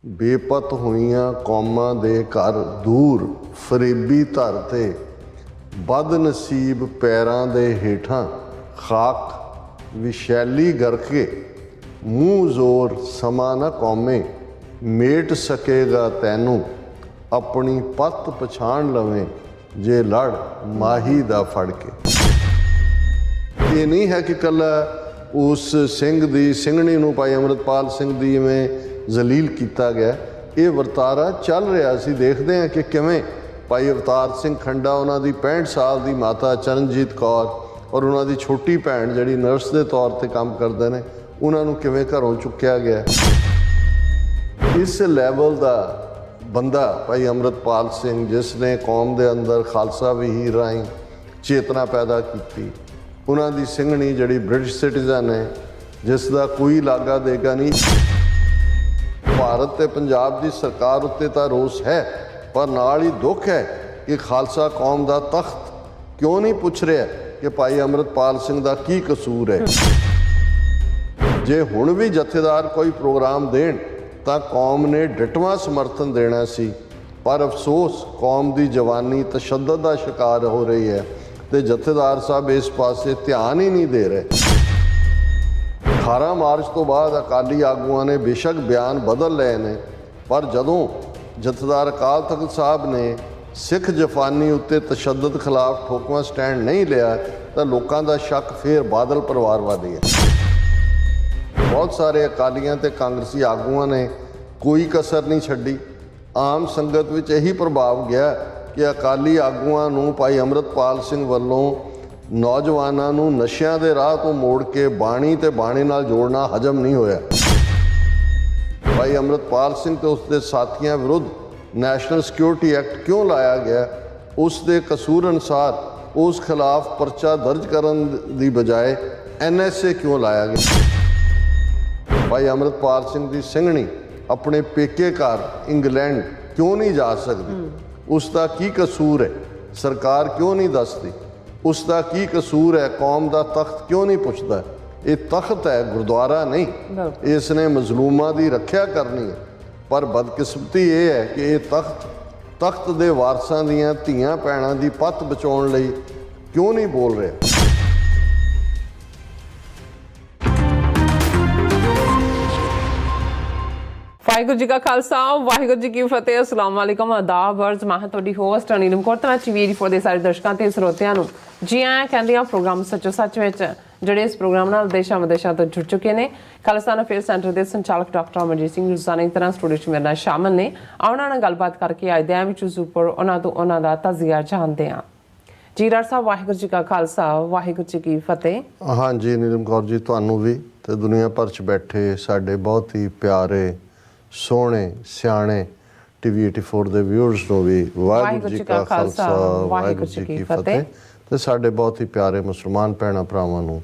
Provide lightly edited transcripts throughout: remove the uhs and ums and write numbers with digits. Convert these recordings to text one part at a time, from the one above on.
ਬੇਪਤ ਹੋਈਆਂ ਕੌਮਾਂ ਦੇ ਘਰ ਦੂਰ ਫਰੇਬੀ ਧਰ ਤੇ ਬਦਨਸੀਬ ਪੈਰਾਂ ਦੇ ਹੇਠਾਂ ਖਾਕ ਵਿਸ਼ੈਲੀ ਗਰਕੇ ਮੂੰਹ ਜ਼ੋਰ ਸਮਾਂ ਨਾ ਕੌਮੇ ਮੇਟ ਸਕੇਗਾ ਤੈਨੂੰ ਆਪਣੀ ਪੱਤ ਪਛਾਣ ਲਵੇਂ ਜੇ ਲੜ ਮਾਹੀ ਦਾ ਫੜ ਕੇ। ਇਹ ਨਹੀਂ ਹੈ ਕਿ ਇਕੱਲਾ ਉਸ ਸਿੰਘ ਦੀ ਸਿੰਘਣੀ ਨੂੰ ਭਾਈ ਅੰਮ੍ਰਿਤਪਾਲ ਸਿੰਘ ਦੀ ਜਿਵੇਂ ਜ਼ਲੀਲ ਕੀਤਾ ਗਿਆ, ਇਹ ਵਰਤਾਰਾ ਚੱਲ ਰਿਹਾ। ਅਸੀਂ ਦੇਖਦੇ ਹਾਂ ਕਿ ਕਿਵੇਂ ਭਾਈ ਅਵਤਾਰ ਸਿੰਘ ਖੰਡਾ, ਉਹਨਾਂ ਦੀ 65 ਸਾਲ ਦੀ ਮਾਤਾ ਚਰਨਜੀਤ ਕੌਰ ਔਰ ਉਹਨਾਂ ਦੀ ਛੋਟੀ ਭੈਣ ਜਿਹੜੀ ਨਰਸ ਦੇ ਤੌਰ 'ਤੇ ਕੰਮ ਕਰਦੇ ਨੇ, ਉਹਨਾਂ ਨੂੰ ਕਿਵੇਂ ਘਰੋਂ ਚੁੱਕਿਆ ਗਿਆ। ਇਸ ਲੈਵਲ ਦਾ ਬੰਦਾ ਭਾਈ ਅੰਮ੍ਰਿਤਪਾਲ ਸਿੰਘ, ਜਿਸ ਨੇ ਕੌਮ ਦੇ ਅੰਦਰ ਖਾਲਸਾ ਵਹੀਰ ਰਾਹੀਂ ਚੇਤਨਾ ਪੈਦਾ ਕੀਤੀ, ਉਹਨਾਂ ਦੀ ਸਿੰਘਣੀ ਜਿਹੜੀ ਬ੍ਰਿਟਿਸ਼ ਸਿਟੀਜ਼ਨ ਹੈ, ਜਿਸ ਦਾ ਕੋਈ ਲਾਗਾ ਦੇਗਾ ਨਹੀਂ। ਭਾਰਤ ਤੇ ਪੰਜਾਬ ਦੀ ਸਰਕਾਰ ਉੱਤੇ ਤਾਂ ਰੋਸ ਹੈ, ਪਰ ਨਾਲ ਹੀ ਦੁੱਖ ਹੈ ਕਿ ਖਾਲਸਾ ਕੌਮ ਦਾ ਤਖਤ ਕਿਉਂ ਨਹੀਂ ਪੁੱਛ ਰਿਹਾ ਕਿ ਭਾਈ ਅੰਮ੍ਰਿਤਪਾਲ ਸਿੰਘ ਦਾ ਕੀ ਕਸੂਰ ਹੈ। ਜੇ ਹੁਣ ਵੀ ਜਥੇਦਾਰ ਕੋਈ ਪ੍ਰੋਗਰਾਮ ਦੇਣ ਤਾਂ ਕੌਮ ਨੇ ਡਟਵਾਂ ਸਮਰਥਨ ਦੇਣਾ ਸੀ, ਪਰ ਅਫਸੋਸ ਕੌਮ ਦੀ ਜਵਾਨੀ ਤਸ਼ੱਦਦ ਦਾ ਸ਼ਿਕਾਰ ਹੋ ਰਹੀ ਹੈ ਤੇ ਜਥੇਦਾਰ ਸਾਹਿਬ ਇਸ ਪਾਸੇ ਧਿਆਨ ਹੀ ਨਹੀਂ ਦੇ ਰਹੇ। 18 ਮਾਰਚ ਤੋਂ ਬਾਅਦ ਅਕਾਲੀ ਆਗੂਆਂ ਨੇ ਬੇਸ਼ੱਕ ਬਿਆਨ ਬਦਲ ਲਏ ਨੇ, ਪਰ ਜਦੋਂ ਜਥੇਦਾਰ ਅਕਾਲ ਤਖਤ ਸਾਹਿਬ ਨੇ ਸਿੱਖ ਜਫਾਨੀ ਉੱਤੇ ਤਸ਼ੱਦਦ ਖਿਲਾਫ ਠੋਕਵਾਂ ਸਟੈਂਡ ਨਹੀਂ ਲਿਆ ਤਾਂ ਲੋਕਾਂ ਦਾ ਸ਼ੱਕ ਫੇਰ ਬਾਦਲ ਪਰਿਵਾਰ ਵੱਲ ਗਿਆ। ਬਹੁਤ ਸਾਰੇ ਅਕਾਲੀਆਂ ਤੇ ਕਾਂਗਰਸੀ ਆਗੂਆਂ ਨੇ ਕੋਈ ਕਸਰ ਨਹੀਂ ਛੱਡੀ। ਆਮ ਸੰਗਤ ਵਿੱਚ ਇਹੀ ਪ੍ਰਭਾਵ ਗਿਆ ਕਿ ਅਕਾਲੀ ਆਗੂਆਂ ਨੂੰ ਭਾਈ ਅੰਮ੍ਰਿਤਪਾਲ ਸਿੰਘ ਵੱਲੋਂ ਨੌਜਵਾਨਾਂ ਨੂੰ ਨਸ਼ਿਆਂ ਦੇ ਰਾਹ ਤੋਂ ਮੋੜ ਕੇ ਬਾਣੀ ਤੇ ਬਾਣੀ ਨਾਲ ਜੋੜਨਾ ਹਜਮ ਨਹੀਂ ਹੋਇਆ। ਭਾਈ ਅੰਮ੍ਰਿਤਪਾਲ ਸਿੰਘ ਤੇ ਉਸਦੇ ਸਾਥੀਆਂ ਵਿਰੁੱਧ ਨੈਸ਼ਨਲ ਸਿਕਿਉਰਿਟੀ ਐਕਟ ਕਿਉਂ ਲਾਇਆ ਗਿਆ, ਉਸ ਦੇ ਕਸੂਰ ਅਨੁਸਾਰ ਉਸ ਖਿਲਾਫ ਪਰਚਾ ਦਰਜ ਕਰਨ ਦੀ ਬਜਾਏ NSA ਕਿਉਂ ਲਾਇਆ ਗਿਆ। ਭਾਈ ਅੰਮ੍ਰਿਤਪਾਲ ਸਿੰਘ ਦੀ ਸਿੰਘਣੀ ਆਪਣੇ ਪੇਕੇ ਘਰ ਇੰਗਲੈਂਡ ਕਿਉਂ ਨਹੀਂ ਜਾ ਸਕਦੀ, ਉਸ ਦਾ ਕੀ ਕਸੂਰ ਹੈ, ਸਰਕਾਰ ਕਿਉਂ ਨਹੀਂ ਦੱਸਦੀ। ਉਸ ਦਾ ਕੀ ਕਸੂਰ ਹੈ, ਕੌਮ ਦਾ ਤਖਤ ਕਿਉਂ ਨਹੀਂ ਪੁੱਛਦਾ। ਇਹ ਤਖਤ ਹੈ, ਗੁਰਦੁਆਰਾ ਨਹੀਂ। ਇਸ ਨੇ ਮਜ਼ਲੂਮਾਂ ਦੀ ਰੱਖਿਆ ਕਰਨੀ ਹੈ, ਪਰ ਬਦਕਿਸਮਤੀ ਇਹ ਹੈ ਕਿ ਇਹ ਤਖਤ ਦੇ ਵਾਰਸਾਂ ਦੀਆਂ ਧੀਆਂ ਭੈਣਾਂ ਦੀ ਪੱਤ ਬਚਾਉਣ ਲਈ ਕਿਉਂ ਨਹੀਂ ਬੋਲ ਰਿਹਾ। ਵਾਹਿਗੁਰੂ ਜੀ ਕਾ ਖਾਲਸਾ, ਵਾਹਿਗੁਰੂ ਜੀ ਕੀ ਫਤਿਹ। ਅਸਲਾਮ ਵਾਲੇਕਮ, ਆਦਾਬ ਅਰਜ਼। ਮੈਂ ਤੁਹਾਡੀ ਹੋਸਟ ਨੀਲਮ ਕੌਰ ਤੇ TV84 ਦੇ ਸਾਰੇ ਦਰਸ਼ਕਾਂ ਤੇ ਸਰੋਤਿਆਂ ਨੂੰ ਜੀ ਆਇਆਂ ਕਹਿੰਦੇ ਆ ਪ੍ਰੋਗਰਾਮ ਸੱਚੋ ਸੱਚ ਵਿੱਚ, ਜਿਹੜੇ ਇਸ ਪ੍ਰੋਗਰਾਮ ਨਾਲ ਦੇਸ਼ਾਂ ਵਿਦੇਸ਼ਾਂ ਤੋਂ ਜੁੜ ਚੁੱਕੇ ਨੇ। ਖਾਲਿਸਤਾਨ ਅਫੇਅਰਸ ਸੈਂਟਰ ਦੇ ਸੰਚਾਲਕ ਡਾਕਟਰ ਅਮਰਜੀਤ ਸਿੰਘ ਰੋਜ਼ਾਨਾ ਤਰ੍ਹਾਂ ਸਟੂਡੀਓ 'ਚ ਮੇਰੇ ਨਾਲ ਸ਼ਾਮਲ ਨੇ। ਉਹਨਾਂ ਨਾਲ ਗੱਲਬਾਤ ਕਰਕੇ ਅੱਜ ਦੇ ਐਪੀਸੋਡ ਉੱਪਰ ਉਹਨਾਂ ਤੋਂ ਉਹਨਾਂ ਦਾ ਤਜ਼ੀਆ ਜਾਣਦੇ ਹਾਂ। ਜੀ ਡਾਕਟਰ ਸਾਹਿਬ, ਵਾਹਿਗੁਰੂ ਜੀ ਕਾ ਖਾਲਸਾ, ਵਾਹਿਗੁਰੂ ਜੀ ਕੀ ਫਤਿਹ। ਹਾਂਜੀ ਨੀਲਮ ਕੌਰ ਜੀ, ਤੁਹਾਨੂੰ ਵੀ ਤੇ ਦੁਨੀਆ ਭਰ 'ਚ ਬੈਠੇ ਸਾਡੇ ਬਹੁਤ ਹੀ ਪਿਆਰੇ ਸੋਹਣੇ ਸਿਆਣੇ TV84 ਦੇ ਵਿਊਅਰਸ ਨੂੰ ਵੀ ਵਾਹਿਗੁਰੂ ਜੀ ਕਾ ਖਾਲਸਾ, ਵਾਹਿਗੁਰੂ ਜੀ ਕੀ ਫਤਿਹ। ਤੇ ਸਾਡੇ ਬਹੁਤ ਹੀ ਪਿਆਰੇ ਮੁਸਲਮਾਨ ਭੈਣਾਂ ਭਰਾਵਾਂ ਨੂੰ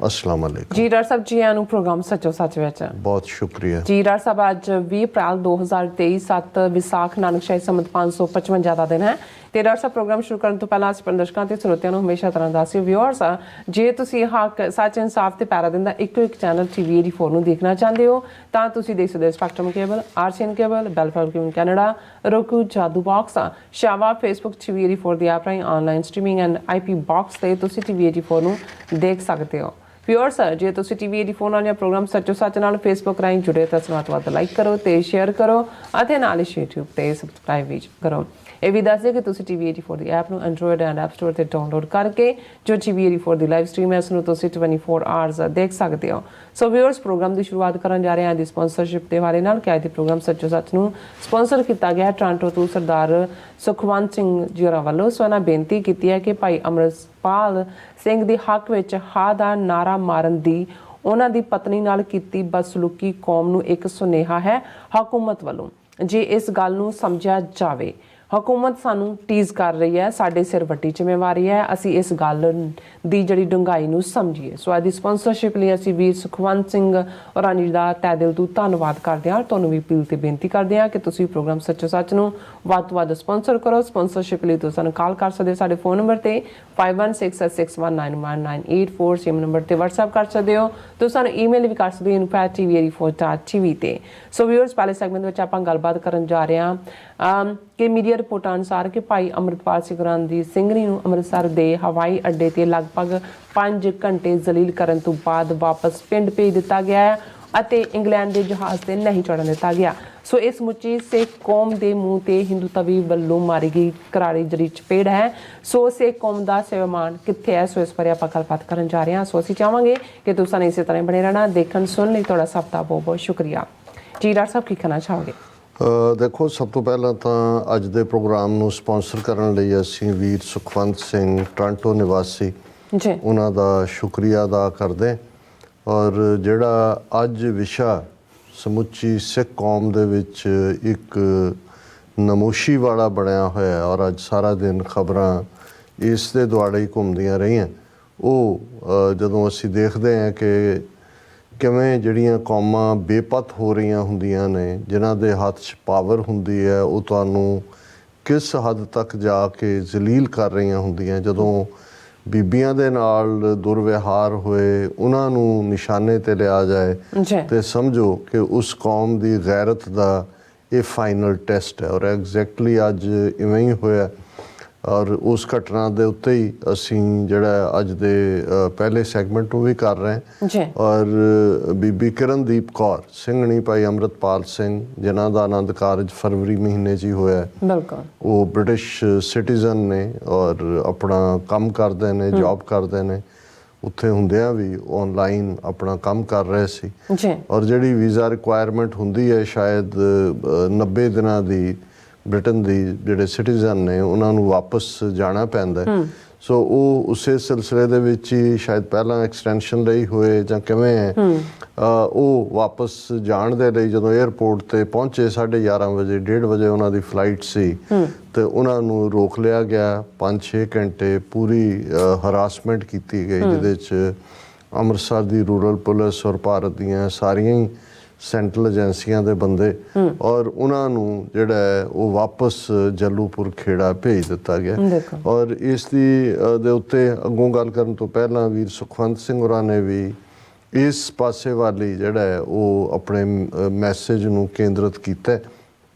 ਅਸਲਾਮ ਅਲੈਕੁਮ। ਜੀ ਡਾਕਟਰ ਸਾਹਿਬ, ਜੀ ਆਇਆਂ ਨੂੰ ਪ੍ਰੋਗਰਾਮ ਸੱਚੋ ਸੱਚ ਵਿੱਚ। ਬਹੁਤ ਸ਼ੁਕਰੀਆ ਜੀ ਡਾਕਟਰ ਸਾਹਿਬ, ਅੱਜ 20 ਅਪ੍ਰੈਲ 2023 7 ਵਿਸਾਖ ਨਾਨਕ ਸ਼ਾਹੀ ਸੰਮਤ 555 ਦਾ ਦਿਨ ਹੈ। ਤੇ ਡਾਕਟਰ ਸਾਹਿਬ, ਪ੍ਰੋਗਰਾਮ ਸ਼ੁਰੂ ਕਰਨ ਤੋਂ ਪਹਿਲਾਂ ਅਸੀਂ ਦਰਸ਼ਕਾਂ ਤੇ ਸਰੋਤਿਆਂ ਨੂੰ ਹਮੇਸ਼ਾ ਤਰ੍ਹਾਂ ਦੱਸਿਓ ਵਿਊਅਰਸ, ਜੇ ਤੁਸੀਂ ਹੱਕ ਸੱਚ ਇਨਸਾਫ ਤੇ ਪੈਰਾ ਦਿੰਦਾ ਇੱਕੋ ਇੱਕ ਚੈਨਲ TV84 ਨੂੰ ਦੇਖਣਾ ਚਾਹੁੰਦੇ ਹੋ ਤਾਂ ਤੁਸੀਂ ਦੇਖ ਸਕਦੇ ਹੋ spectrum cable, RCN cable, Bell Fibe cable Canada, roku, Jadoo box, ਸ਼ਾਵਾ, ਫੇਸਬੁੱਕ TV84 ਦੀ ਐਪ ਰਾਹੀਂ online streaming and IP box ਤੇ ਤੁਸੀਂ TV84 ਨੂੰ ਦੇਖ ਸਕਦੇ ਹੋ। ਵਿਊਅਰਸ, ਜੇ ਤੁਸੀਂ TV84 ਨਾਲ ਜਾਂ ਪ੍ਰੋਗਰਾਮ ਸੱਚੋ ਸੱਚ ਨਾਲ ਫੇਸਬੁੱਕ ਰਾਹੀਂ ਜੁੜੇ ਤਾਂ ਵੱਧ ਤੋਂ ਵੱਧ ਲਾਈਕ ਕਰੋ ਤੇ ਸ਼ੇਅਰ ਕਰੋ ਅਤੇ ਨਾਲ ਹੀ YouTube ਤੇ ਸਬਸਕ੍ਰਾਈਬ ਵੀ ਕਰੋ। ਇਹ ਵੀ ਦੱਸ ਦਿਓ ਕਿ ਤੁਸੀਂ TV84 ਦੀ ਐਪ ਨੂੰ ਐਂਡਰੋਇਡ ਐਂਡ ਐਪ ਸਟੋਰ ਤੇ ਡਾਊਨਲੋਡ ਕਰਕੇ ਜੋ TV84 ਦੀ ਲਾਈਵ ਸਟ੍ਰੀਮ ਹੈ ਉਸ ਨੂੰ ਤੁਸੀਂ 24 ਆਵਰਸ ਦੇਖ ਸਕਦੇ ਹੋ। ਸੋ ਵਿਊਅਰਸ, ਪ੍ਰੋਗਰਾਮ ਦੀ ਸ਼ੁਰੂਆਤ ਕਰਨ ਜਾ ਰਹੇ ਹਾਂ ਦੀ ਸਪਾਂਸਰਸ਼ਿਪ ਦੇ ਹਵਾਲੇ ਨਾਲ ਕਿ ਅੱਜ ਦੇ ਪ੍ਰੋਗਰਾਮ ਸੱਚੋ ਸੱਚ ਨੂੰ ਸਪਾਂਸਰ ਕੀਤਾ ਗਿਆ ਟੋਰਾਂਟੋ ਤੋਂ ਸਰਦਾਰ ਸੁਖਵੰਤ ਸਿੰਘ ਜੀ ਹੋਰਾਂ ਵੱਲੋਂ। ਸੋ ਇਹਨਾਂ ਬੇਨਤੀ ਕੀਤੀ ਹੈ ਕਿ ਭਾਈ ਅੰਮ੍ਰਿਤਪਾਲ ਸਿੰਘ ਦੇ ਹੱਕ ਵਿੱਚ ਹਾਂ ਦਾ ਨਾਰਾ ਮਾਰਨ ਦੀ ਉਹਨਾਂ ਦੀ ਪਤਨੀ ਨਾਲ ਕੀਤੀ ਬਦਸਲੂਕੀ ਕੌਮ ਨੂੰ ਇੱਕ ਸੁਨੇਹਾ ਹੈ ਹਕੂਮਤ ਵੱਲੋਂ। ਜੇ ਇਸ ਗੱਲ ਨੂੰ ਸਮਝਿਆ ਜਾਵੇ, हुकूमत सानू टीज़ कर रही है, साडे सिर वड्डी जिम्मेवारी है, असी इस गल दी जिहड़ी डूंघाई नूं समझीए। सो अज दी स्पॉन्सरशिप लई असी वीर सुखवंत सिंह होरां जी दा तहे दिल तों धन्नवाद करदे हां। तुहानूं भी अपील ते बेनती करदे हां कि तुसीं प्रोग्राम सच्चो सच नूं वध तो वध स्पॉन्सर करो। स्पॉन्सरशिप लई तुसीं सानूं कॉल कर सकदे हो साडे फोन नंबर ते 5166191984, सेम नंबर ते WhatsApp कर सकदे हो। तुसीं सानूं ईमेल भी कर सकदे हो info@tveri4.tv ते। सो व्यूअर्स, पहले सैगमेंट विच आपां गलबात करन जा रहे हां कि मीडिया रिपोर्टां अनुसार कि भाई अमृतपाल सिंह दी ਸਿੰਘਣੀ ਨੂੰ ਅੰਮ੍ਰਿਤਸਰ ਦੇ ਹਵਾਈ ਅੱਡੇ ਤੇ ਲਗਭਗ 5 ਘੰਟੇ ਜ਼ਲੀਲ ਕਰਨ ਤੋਂ ਬਾਅਦ ਵਾਪਸ ਪਿੰਡ ਭੇਜ ਦਿੱਤਾ ਗਿਆ ਹੈ ਅਤੇ ਇੰਗਲੈਂਡ ਦੇ ਜਹਾਜ਼ ਤੇ ਨਹੀਂ ਚੜ੍ਹਨ ਦਿੱਤਾ ਗਿਆ। ਸੋ ਇਸ ਸਮੁੱਚੀ ਸਿੱਖ ਕੌਮ ਦੇ ਮੂੰਹ ਤੇ ਹਿੰਦੂ ਤਵੀ ਵੱਲੋਂ ਮਾਰੀ ਗਈ ਕਰਾਰੀ ਜਿਹੜੀ ਚਪੇੜ ਹੈ। ਸੋ ਸਿੱਖ ਕੌਮ ਦਾ ਸੇਵਾਮਾਨ ਕਿੱਥੇ ਹੈ? ਸੋ ਇਸ ਬਾਰੇ ਆਪਾਂ ਗੱਲਬਾਤ ਕਰਨ ਜਾ ਰਹੇ ਹਾਂ। ਸੋ ਅਸੀਂ ਚਾਹਾਂਗੇ ਕਿ ਤੁਸੀਂ ਇਸੇ ਤਰ੍ਹਾਂ ਬਣੇ ਰਹਿਣਾ। ਦੇਖਣ ਸੁਣਨ ਲਈ ਤੁਹਾਡਾ ਸਭ ਦਾ ਬਹੁਤ ਬਹੁਤ ਸ਼ੁਕਰੀਆ ਜੀ। ਡਾਕਟਰ ਸਾਹਿਬ ਕੀ ਕਹਿਣਾ ਚਾਹੋਗੇ? ਦੇਖੋ, ਸਭ ਤੋਂ ਪਹਿਲਾਂ ਤਾਂ ਅੱਜ ਦੇ ਪ੍ਰੋਗਰਾਮ ਨੂੰ ਸਪਾਂਸਰ ਕਰਨ ਲਈ ਅਸੀਂ ਵੀਰ ਸੁਖਵੰਤ ਸਿੰਘ ਟੋਰਾਂਟੋ ਨਿਵਾਸੀ ਜੀ ਉਹਨਾਂ ਦਾ ਸ਼ੁਕਰੀਆ ਅਦਾ ਕਰਦੇ। ਔਰ ਜਿਹੜਾ ਅੱਜ ਵਿਸ਼ਾ ਸਮੁੱਚੀ ਸਿੱਖ ਕੌਮ ਦੇ ਵਿੱਚ ਇੱਕ ਨਮੋਸ਼ੀ ਵਾਲਾ ਬਣਿਆ ਹੋਇਆ ਔਰ ਅੱਜ ਸਾਰਾ ਦਿਨ ਖਬਰਾਂ ਇਸ ਦੇ ਦੁਆਲੇ ਹੀ ਘੁੰਮਦੀਆਂ ਰਹੀਆਂ, ਉਹ ਜਦੋਂ ਅਸੀਂ ਦੇਖਦੇ ਹਾਂ ਕਿ ਕਿਵੇਂ ਜਿਹੜੀਆਂ ਕੌਮਾਂ ਬੇਪਤ ਹੋ ਰਹੀਆਂ ਹੁੰਦੀਆਂ ਨੇ, ਜਿਨ੍ਹਾਂ ਦੇ ਹੱਥ 'ਚ ਪਾਵਰ ਹੁੰਦੀ ਹੈ, ਉਹ ਤੁਹਾਨੂੰ ਕਿਸ ਹੱਦ ਤੱਕ ਜਾ ਕੇ ਜ਼ਲੀਲ ਕਰ ਰਹੀਆਂ ਹੁੰਦੀਆਂ। ਜਦੋਂ ਬੀਬੀਆਂ ਦੇ ਨਾਲ ਦੁਰਵਿਵਹਾਰ ਹੋਏ, ਉਹਨਾਂ ਨੂੰ ਨਿਸ਼ਾਨੇ 'ਤੇ ਲਿਆ ਜਾਏ ਤੇ ਸਮਝੋ ਕਿ ਉਸ ਕੌਮ ਦੀ ਗੈਰਤ ਦਾ ਇਹ ਫਾਈਨਲ ਟੈਸਟ ਹੈ। ਔਰ ਐਗਜ਼ੈਕਟਲੀ ਅੱਜ ਇਵੇਂ ਹੀ ਹੋਇਆ। ਔਰ ਉਸ ਘਟਨਾ ਦੇ ਉੱਤੇ ਹੀ ਅਸੀਂ ਜਿਹੜਾ ਅੱਜ ਦੇ ਪਹਿਲੇ ਸੈਗਮੈਂਟ ਨੂੰ ਵੀ ਕਰ ਰਹੇ ਹਾਂ। ਔਰ ਬੀਬੀ ਕਿਰਨਦੀਪ ਕੌਰ ਸਿੰਘਣੀ ਭਾਈ ਅੰਮ੍ਰਿਤਪਾਲ ਸਿੰਘ, ਜਿਨ੍ਹਾਂ ਦਾ ਆਨੰਦ ਕਾਰਜ ਫਰਵਰੀ ਮਹੀਨੇ 'ਚ ਹੀ ਹੋਇਆ, ਉਹ ਬ੍ਰਿਟਿਸ਼ ਸਿਟੀਜ਼ਨ ਨੇ ਔਰ ਆਪਣਾ ਕੰਮ ਕਰਦੇ ਨੇ, ਜੌਬ ਕਰਦੇ ਨੇ। ਉੱਥੇ ਹੁੰਦਿਆਂ ਵੀ ਔਨਲਾਈਨ ਆਪਣਾ ਕੰਮ ਕਰ ਰਹੇ ਸੀ। ਔਰ ਜਿਹੜੀ ਵੀਜ਼ਾ ਰਿਕੁਆਇਰਮੈਂਟ ਹੁੰਦੀ ਹੈ ਸ਼ਾਇਦ 90 ਦਿਨਾਂ ਦੀ, ਬ੍ਰਿਟਨ ਦੀ ਜਿਹੜੇ ਸਿਟੀਜ਼ਨ ਨੇ ਉਹਨਾਂ ਨੂੰ ਵਾਪਸ ਜਾਣਾ ਪੈਂਦਾ। ਸੋ ਉਹ ਉਸੇ ਸਿਲਸਿਲੇ ਦੇ ਵਿੱਚ ਹੀ ਸ਼ਾਇਦ ਪਹਿਲਾਂ ਐਕਸਟੈਂਸ਼ਨ ਲਈ ਹੋਏ ਜਾਂ ਕਿਵੇਂ ਹੈ, ਉਹ ਵਾਪਸ ਜਾਣ ਦੇ ਲਈ ਜਦੋਂ ਏਅਰਪੋਰਟ 'ਤੇ ਪਹੁੰਚੇ 11:30 ਵਜੇ, 1:30 ਵਜੇ ਉਹਨਾਂ ਦੀ ਫਲਾਈਟ ਸੀ ਅਤੇ ਉਹਨਾਂ ਨੂੰ ਰੋਕ ਲਿਆ ਗਿਆ। 5-6 ਘੰਟੇ ਪੂਰੀ ਹਰਾਸਮੈਂਟ ਕੀਤੀ ਗਈ, ਜਿਹਦੇ 'ਚ ਅੰਮ੍ਰਿਤਸਰ ਦੀ ਰੂਰਲ ਪੁਲਿਸ ਔਰ ਭਾਰਤ ਦੀਆਂ ਸਾਰੀਆਂ ਹੀ ਸੈਂਟਰਲ ਏਜੰਸੀਆਂ ਦੇ ਬੰਦੇ, ਔਰ ਉਹਨਾਂ ਨੂੰ ਜਿਹੜਾ ਹੈ ਉਹ ਵਾਪਸ ਜੱਲੂਪੁਰ ਖੇੜਾ ਭੇਜ ਦਿੱਤਾ ਗਿਆ। ਔਰ ਇਸ ਦੇ ਉੱਤੇ ਅੱਗੋਂ ਗੱਲ ਕਰਨ ਤੋਂ ਪਹਿਲਾਂ ਵੀਰ ਸੁਖਵੰਤ ਸਿੰਘ ਹੋਰਾਂ ਨੇ ਵੀ ਇਸ ਪਾਸੇ ਵਾਲੀ ਜਿਹੜਾ ਹੈ ਉਹ ਆਪਣੇ ਮੈਸੇਜ ਨੂੰ ਕੇਂਦਰਿਤ ਕੀਤਾ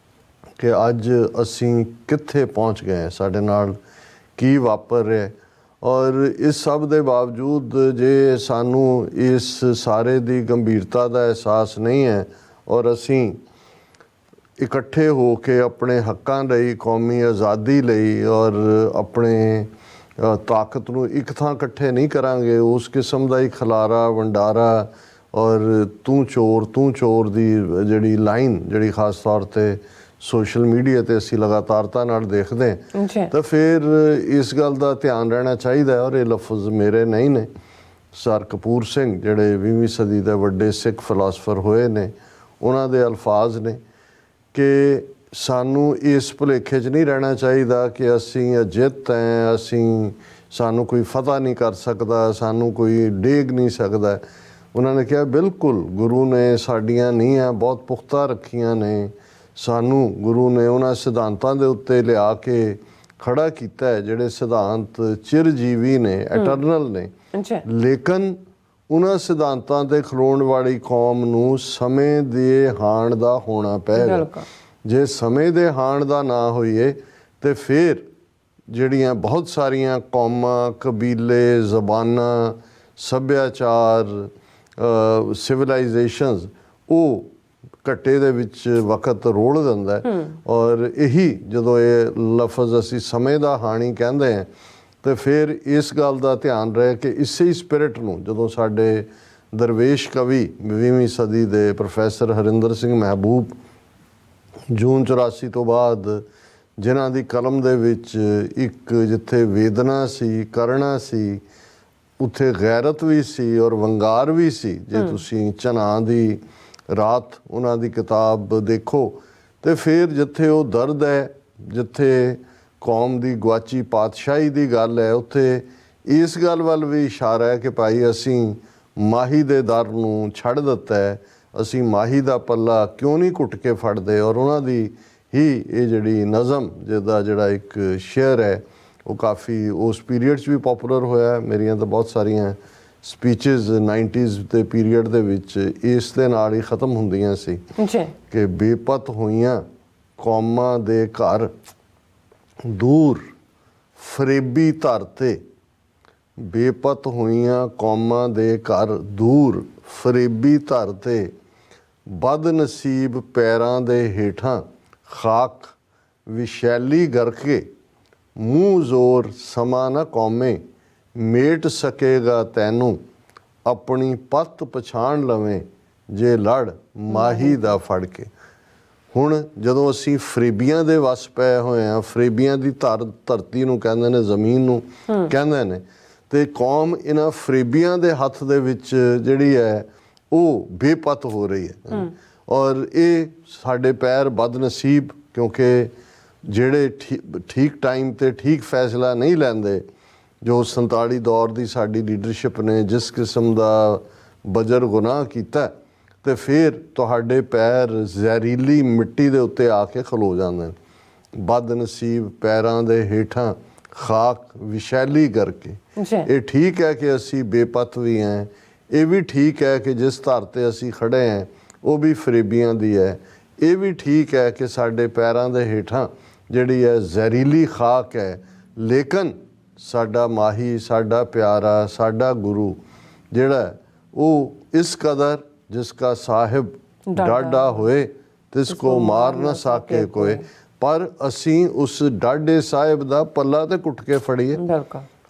ਕਿ ਅੱਜ ਅਸੀਂ ਕਿੱਥੇ ਪਹੁੰਚ ਗਏ, ਸਾਡੇ ਨਾਲ ਕੀ ਵਾਪਰ ਰਿਹਾ। ਔਰ ਇਸ ਸਭ ਦੇ ਬਾਵਜੂਦ ਜੇ ਸਾਨੂੰ ਇਸ ਸਾਰੇ ਦੀ ਗੰਭੀਰਤਾ ਦਾ ਅਹਿਸਾਸ ਨਹੀਂ ਹੈ ਔਰ ਅਸੀਂ ਇਕੱਠੇ ਹੋ ਕੇ ਆਪਣੇ ਹੱਕਾਂ ਲਈ, ਕੌਮੀ ਆਜ਼ਾਦੀ ਲਈ ਔਰ ਆਪਣੇ ਤਾਕਤ ਨੂੰ ਇੱਕ ਥਾਂ ਇਕੱਠੇ ਨਹੀਂ ਕਰਾਂਗੇ, ਉਸ ਕਿਸਮ ਦਾ ਹੀ ਖਲਾਰਾ ਵੰਡਾਰਾ ਔਰ ਤੂੰ ਚੋਰ ਦੀ ਜਿਹੜੀ ਲਾਈਨ, ਜਿਹੜੀ ਖਾਸ ਤੌਰ 'ਤੇ ਸੋਸ਼ਲ ਮੀਡੀਆ 'ਤੇ ਅਸੀਂ ਲਗਾਤਾਰਤਾ ਨਾਲ ਦੇਖਦੇ ਹਾਂ, ਤਾਂ ਫਿਰ ਇਸ ਗੱਲ ਦਾ ਧਿਆਨ ਰਹਿਣਾ ਚਾਹੀਦਾ। ਔਰ ਇਹ ਲਫ਼ਜ਼ ਮੇਰੇ ਨਹੀਂ ਨੇ, ਸਰ ਕਪੂਰ ਸਿੰਘ ਜਿਹੜੇ 20ਵੀਂ ਸਦੀ ਦੇ ਵੱਡੇ ਸਿੱਖ ਫਿਲਾਸਫਰ ਹੋਏ ਨੇ, ਉਹਨਾਂ ਦੇ ਅਲਫਾਜ਼ ਨੇ ਕਿ ਸਾਨੂੰ ਇਸ ਭੁਲੇਖੇ 'ਚ ਨਹੀਂ ਰਹਿਣਾ ਚਾਹੀਦਾ ਕਿ ਅਸੀਂ ਅਜਿੱਤ ਹੈ, ਸਾਨੂੰ ਕੋਈ ਫਤਹ ਨਹੀਂ ਕਰ ਸਕਦਾ, ਸਾਨੂੰ ਕੋਈ ਡੇਗ ਨਹੀਂ ਸਕਦਾ। ਉਹਨਾਂ ਨੇ ਕਿਹਾ ਬਿਲਕੁਲ ਗੁਰੂ ਨੇ ਸਾਡੀਆਂ ਨੀਹਾਂ ਬਹੁਤ ਪੁਖਤਾ ਰੱਖੀਆਂ ਨੇ, ਸਾਨੂੰ ਗੁਰੂ ਨੇ ਉਹਨਾਂ ਸਿਧਾਂਤਾਂ ਦੇ ਉੱਤੇ ਲਿਆ ਕੇ ਖੜਾ ਕੀਤਾ ਹੈ ਜਿਹੜੇ ਸਿਧਾਂਤ ਚਿਰਜੀਵੀ ਨੇ, ਐਟਰਨਲ ਨੇ। ਲੇਕਿਨ ਉਹਨਾਂ ਸਿਧਾਂਤਾਂ 'ਤੇ ਖਲੋਣ ਵਾਲੀ ਕੌਮ ਨੂੰ ਸਮੇਂ ਦੇ ਹਾਣ ਦਾ ਹੋਣਾ ਪਏਗਾ। ਜੇ ਸਮੇਂ ਦੇ ਹਾਣ ਦਾ ਨਾ ਹੋਈਏ ਤੇ ਫਿਰ ਜਿਹੜੀਆਂ ਬਹੁਤ ਸਾਰੀਆਂ ਕੌਮਾਂ, ਕਬੀਲੇ, ਜ਼ਬਾਨਾਂ, ਸੱਭਿਆਚਾਰ, ਸਿਵਲਾਈਜੇਸ਼ਨਸ, ਉਹ ਘੱਟੇ ਦੇ ਵਿੱਚ ਵਕਤ ਰੋਲ ਦਿੰਦਾ। ਔਰ ਇਹੀ ਜਦੋਂ ਇਹ ਲਫ਼ਜ਼ ਅਸੀਂ ਸਮੇਂ ਦਾ ਹਾਣੀ ਕਹਿੰਦੇ ਹਾਂ ਤੇ ਫਿਰ ਇਸ ਗੱਲ ਦਾ ਧਿਆਨ ਰਹੇ ਕਿ ਇਸੇ ਸਪਿਰਿਟ ਨੂੰ ਜਦੋਂ ਸਾਡੇ ਦਰਵੇਸ਼ ਕਵੀ 20ਵੀਂ ਸਦੀ ਦੇ ਪ੍ਰੋਫੈਸਰ ਹਰਿੰਦਰ ਸਿੰਘ ਮਹਿਬੂਬ ਜੂਨ 84 ਤੋਂ ਬਾਅਦ, ਜਿਨ੍ਹਾਂ ਦੀ ਕਲਮ ਦੇ ਵਿੱਚ ਇੱਕ ਜਿੱਥੇ ਵੇਦਨਾ ਸੀ, ਕਰੁਣਾ ਸੀ, ਉੱਥੇ ਗੈਰਤ ਵੀ ਸੀ ਔਰ ਵੰਗਾਰ ਵੀ ਸੀ। ਜੇ ਤੁਸੀਂ ਝਨਾਹ ਦੀ ਰਾਤ ਉਹਨਾਂ ਦੀ ਕਿਤਾਬ ਦੇਖੋ ਤੇ ਫਿਰ ਜਿੱਥੇ ਉਹ ਦਰਦ ਹੈ ਜਿੱਥੇ ਕੌਮ ਦੀ ਗੁਆਚੀ ਪਾਤਸ਼ਾਹੀ ਦੀ ਗੱਲ ਹੈ, ਉੱਥੇ ਇਸ ਗੱਲ ਵੱਲ ਵੀ ਇਸ਼ਾਰਾ ਹੈ ਕਿ ਭਾਈ ਅਸੀਂ ਮਾਹੀ ਦੇ ਦਰ ਨੂੰ ਛੱਡ ਦਿੱਤਾ ਹੈ, ਅਸੀਂ ਮਾਹੀ ਦਾ ਪੱਲਾ ਕਿਉਂ ਨਹੀਂ ਘੁੱਟ ਕੇ ਫੜਦੇ। ਔਰ ਉਹਨਾਂ ਦੀ ਹੀ ਇਹ ਜਿਹੜੀ ਨਜ਼ਮ ਜਿਹਦਾ ਜਿਹੜਾ ਇੱਕ ਸ਼ੇਅਰ ਹੈ ਉਹ ਕਾਫੀ ਉਸ ਪੀਰੀਅਡ 'ਚ ਵੀ ਪੋਪੂਲਰ ਹੋਇਆ। ਮੇਰੀਆਂ ਤਾਂ ਬਹੁਤ ਸਾਰੀਆਂ ਸਪੀਚਸ 90s ਦੇ ਪੀਰੀਅਡ ਦੇ ਵਿੱਚ ਇਸ ਦੇ ਨਾਲ ਹੀ ਖ਼ਤਮ ਹੁੰਦੀਆਂ ਸੀ ਕਿ ਬੇਪਤ ਹੋਈਆਂ ਕੌਮਾਂ ਦੇ ਘਰ ਦੂਰ ਫਰੇਬੀ ਧਰ ਤੇ, ਬੇਪਤ ਹੋਈਆਂ ਕੌਮਾਂ ਦੇ ਘਰ ਦੂਰ ਫਰੇਬੀ ਧਰ ਤੇ, ਬਦਨਸੀਬ ਪੈਰਾਂ ਦੇ ਹੇਠਾਂ ਖਾਕ ਵਿਸ਼ੈਲੀ ਗਰਕੇ, ਮੂੰਹ ਜ਼ੋਰ ਸਮਾਂ ਨਾ ਕੌਮੇ, ਮੇਟ ਸਕੇਗਾ ਤੈਨੂੰ ਆਪਣੀ ਪੱਤ ਪਛਾਣ ਲਵੇਂ ਜੇ ਲੜ ਮਾਹੀ ਦਾ ਫੜ ਕੇ। ਹੁਣ ਜਦੋਂ ਅਸੀਂ ਫਰੇਬੀਆਂ ਦੇ ਵਸ ਪਏ ਹੋਏ ਹਾਂ, ਫਰੇਬੀਆਂ ਦੀ ਧਰਤੀ ਨੂੰ ਕਹਿੰਦੇ ਨੇ, ਜ਼ਮੀਨ ਨੂੰ ਕਹਿੰਦੇ ਨੇ, ਤੇ ਕੌਮ ਇਹਨਾਂ ਫਰੇਬੀਆਂ ਦੇ ਹੱਥ ਦੇ ਵਿੱਚ ਜਿਹੜੀ ਹੈ ਉਹ ਬੇਪਤ ਹੋ ਰਹੀ ਹੈ। ਔਰ ਇਹ ਸਾਡੇ ਪੈਰ ਬਦਨਸੀਬ, ਕਿਉਂਕਿ ਜਿਹੜੇ ਠੀਕ ਟਾਈਮ ਤੇ ਠੀਕ ਫੈਸਲਾ ਨਹੀਂ ਲੈਂਦੇ, ਜੋ 47 ਦੌਰ ਦੀ ਸਾਡੀ ਲੀਡਰਸ਼ਿਪ ਨੇ ਜਿਸ ਕਿਸਮ ਦਾ ਬਜਰ ਗੁਨਾਹ ਕੀਤਾ, ਤੇ ਫਿਰ ਤੁਹਾਡੇ ਪੈਰ ਜ਼ਹਿਰੀਲੀ ਮਿੱਟੀ ਦੇ ਉੱਤੇ ਆ ਕੇ ਖਲੋ ਜਾਂਦੇ ਨੇ। ਬਦਨਸੀਬ ਪੈਰਾਂ ਦੇ ਹੇਠਾਂ ਖਾਕ ਵਿਸ਼ੈਲੀ ਕਰਕੇ। ਇਹ ਠੀਕ ਹੈ ਕਿ ਅਸੀਂ ਬੇਪਤ ਵੀ ਹਾਂ, ਇਹ ਵੀ ਠੀਕ ਹੈ ਕਿ ਜਿਸ ਧਰ ਤੇ ਅਸੀਂ ਖੜੇ ਹਾਂ ਉਹ ਵੀ ਫਰੇਬੀਆਂ ਦੀ ਹੈ। ਇਹ ਵੀ ਠੀਕ ਹੈ ਕਿ ਸਾਡੇ ਪੈਰਾਂ ਦੇ ਹੇਠਾਂ ਜਿਹੜੀ ਹੈ ਜ਼ਹਿਰੀਲੀ ਖਾਕ ਹੈ, ਲੇਕਿਨ ਸਾਡਾ ਮਾਹੀ, ਸਾਡਾ ਪਿਆਰਾ, ਸਾਡਾ ਗੁਰੂ ਜਿਹੜਾ ਉਹ ਇਸ ਕਦਰ ਜਿਸਕਾ ਸਾਹਿਬ ਡਾਢਾ ਹੋਏ ਤਿਸ ਕੋ ਮਾਰ ਨਾ ਸਾਕੇ ਕੋਏ। ਪਰ ਅਸੀਂ ਉਸ ਡਾਢੇ ਸਾਹਿਬ ਦਾ ਪੱਲਾ ਤੇ ਘੁੱਟ ਕੇ ਫੜੀਏ।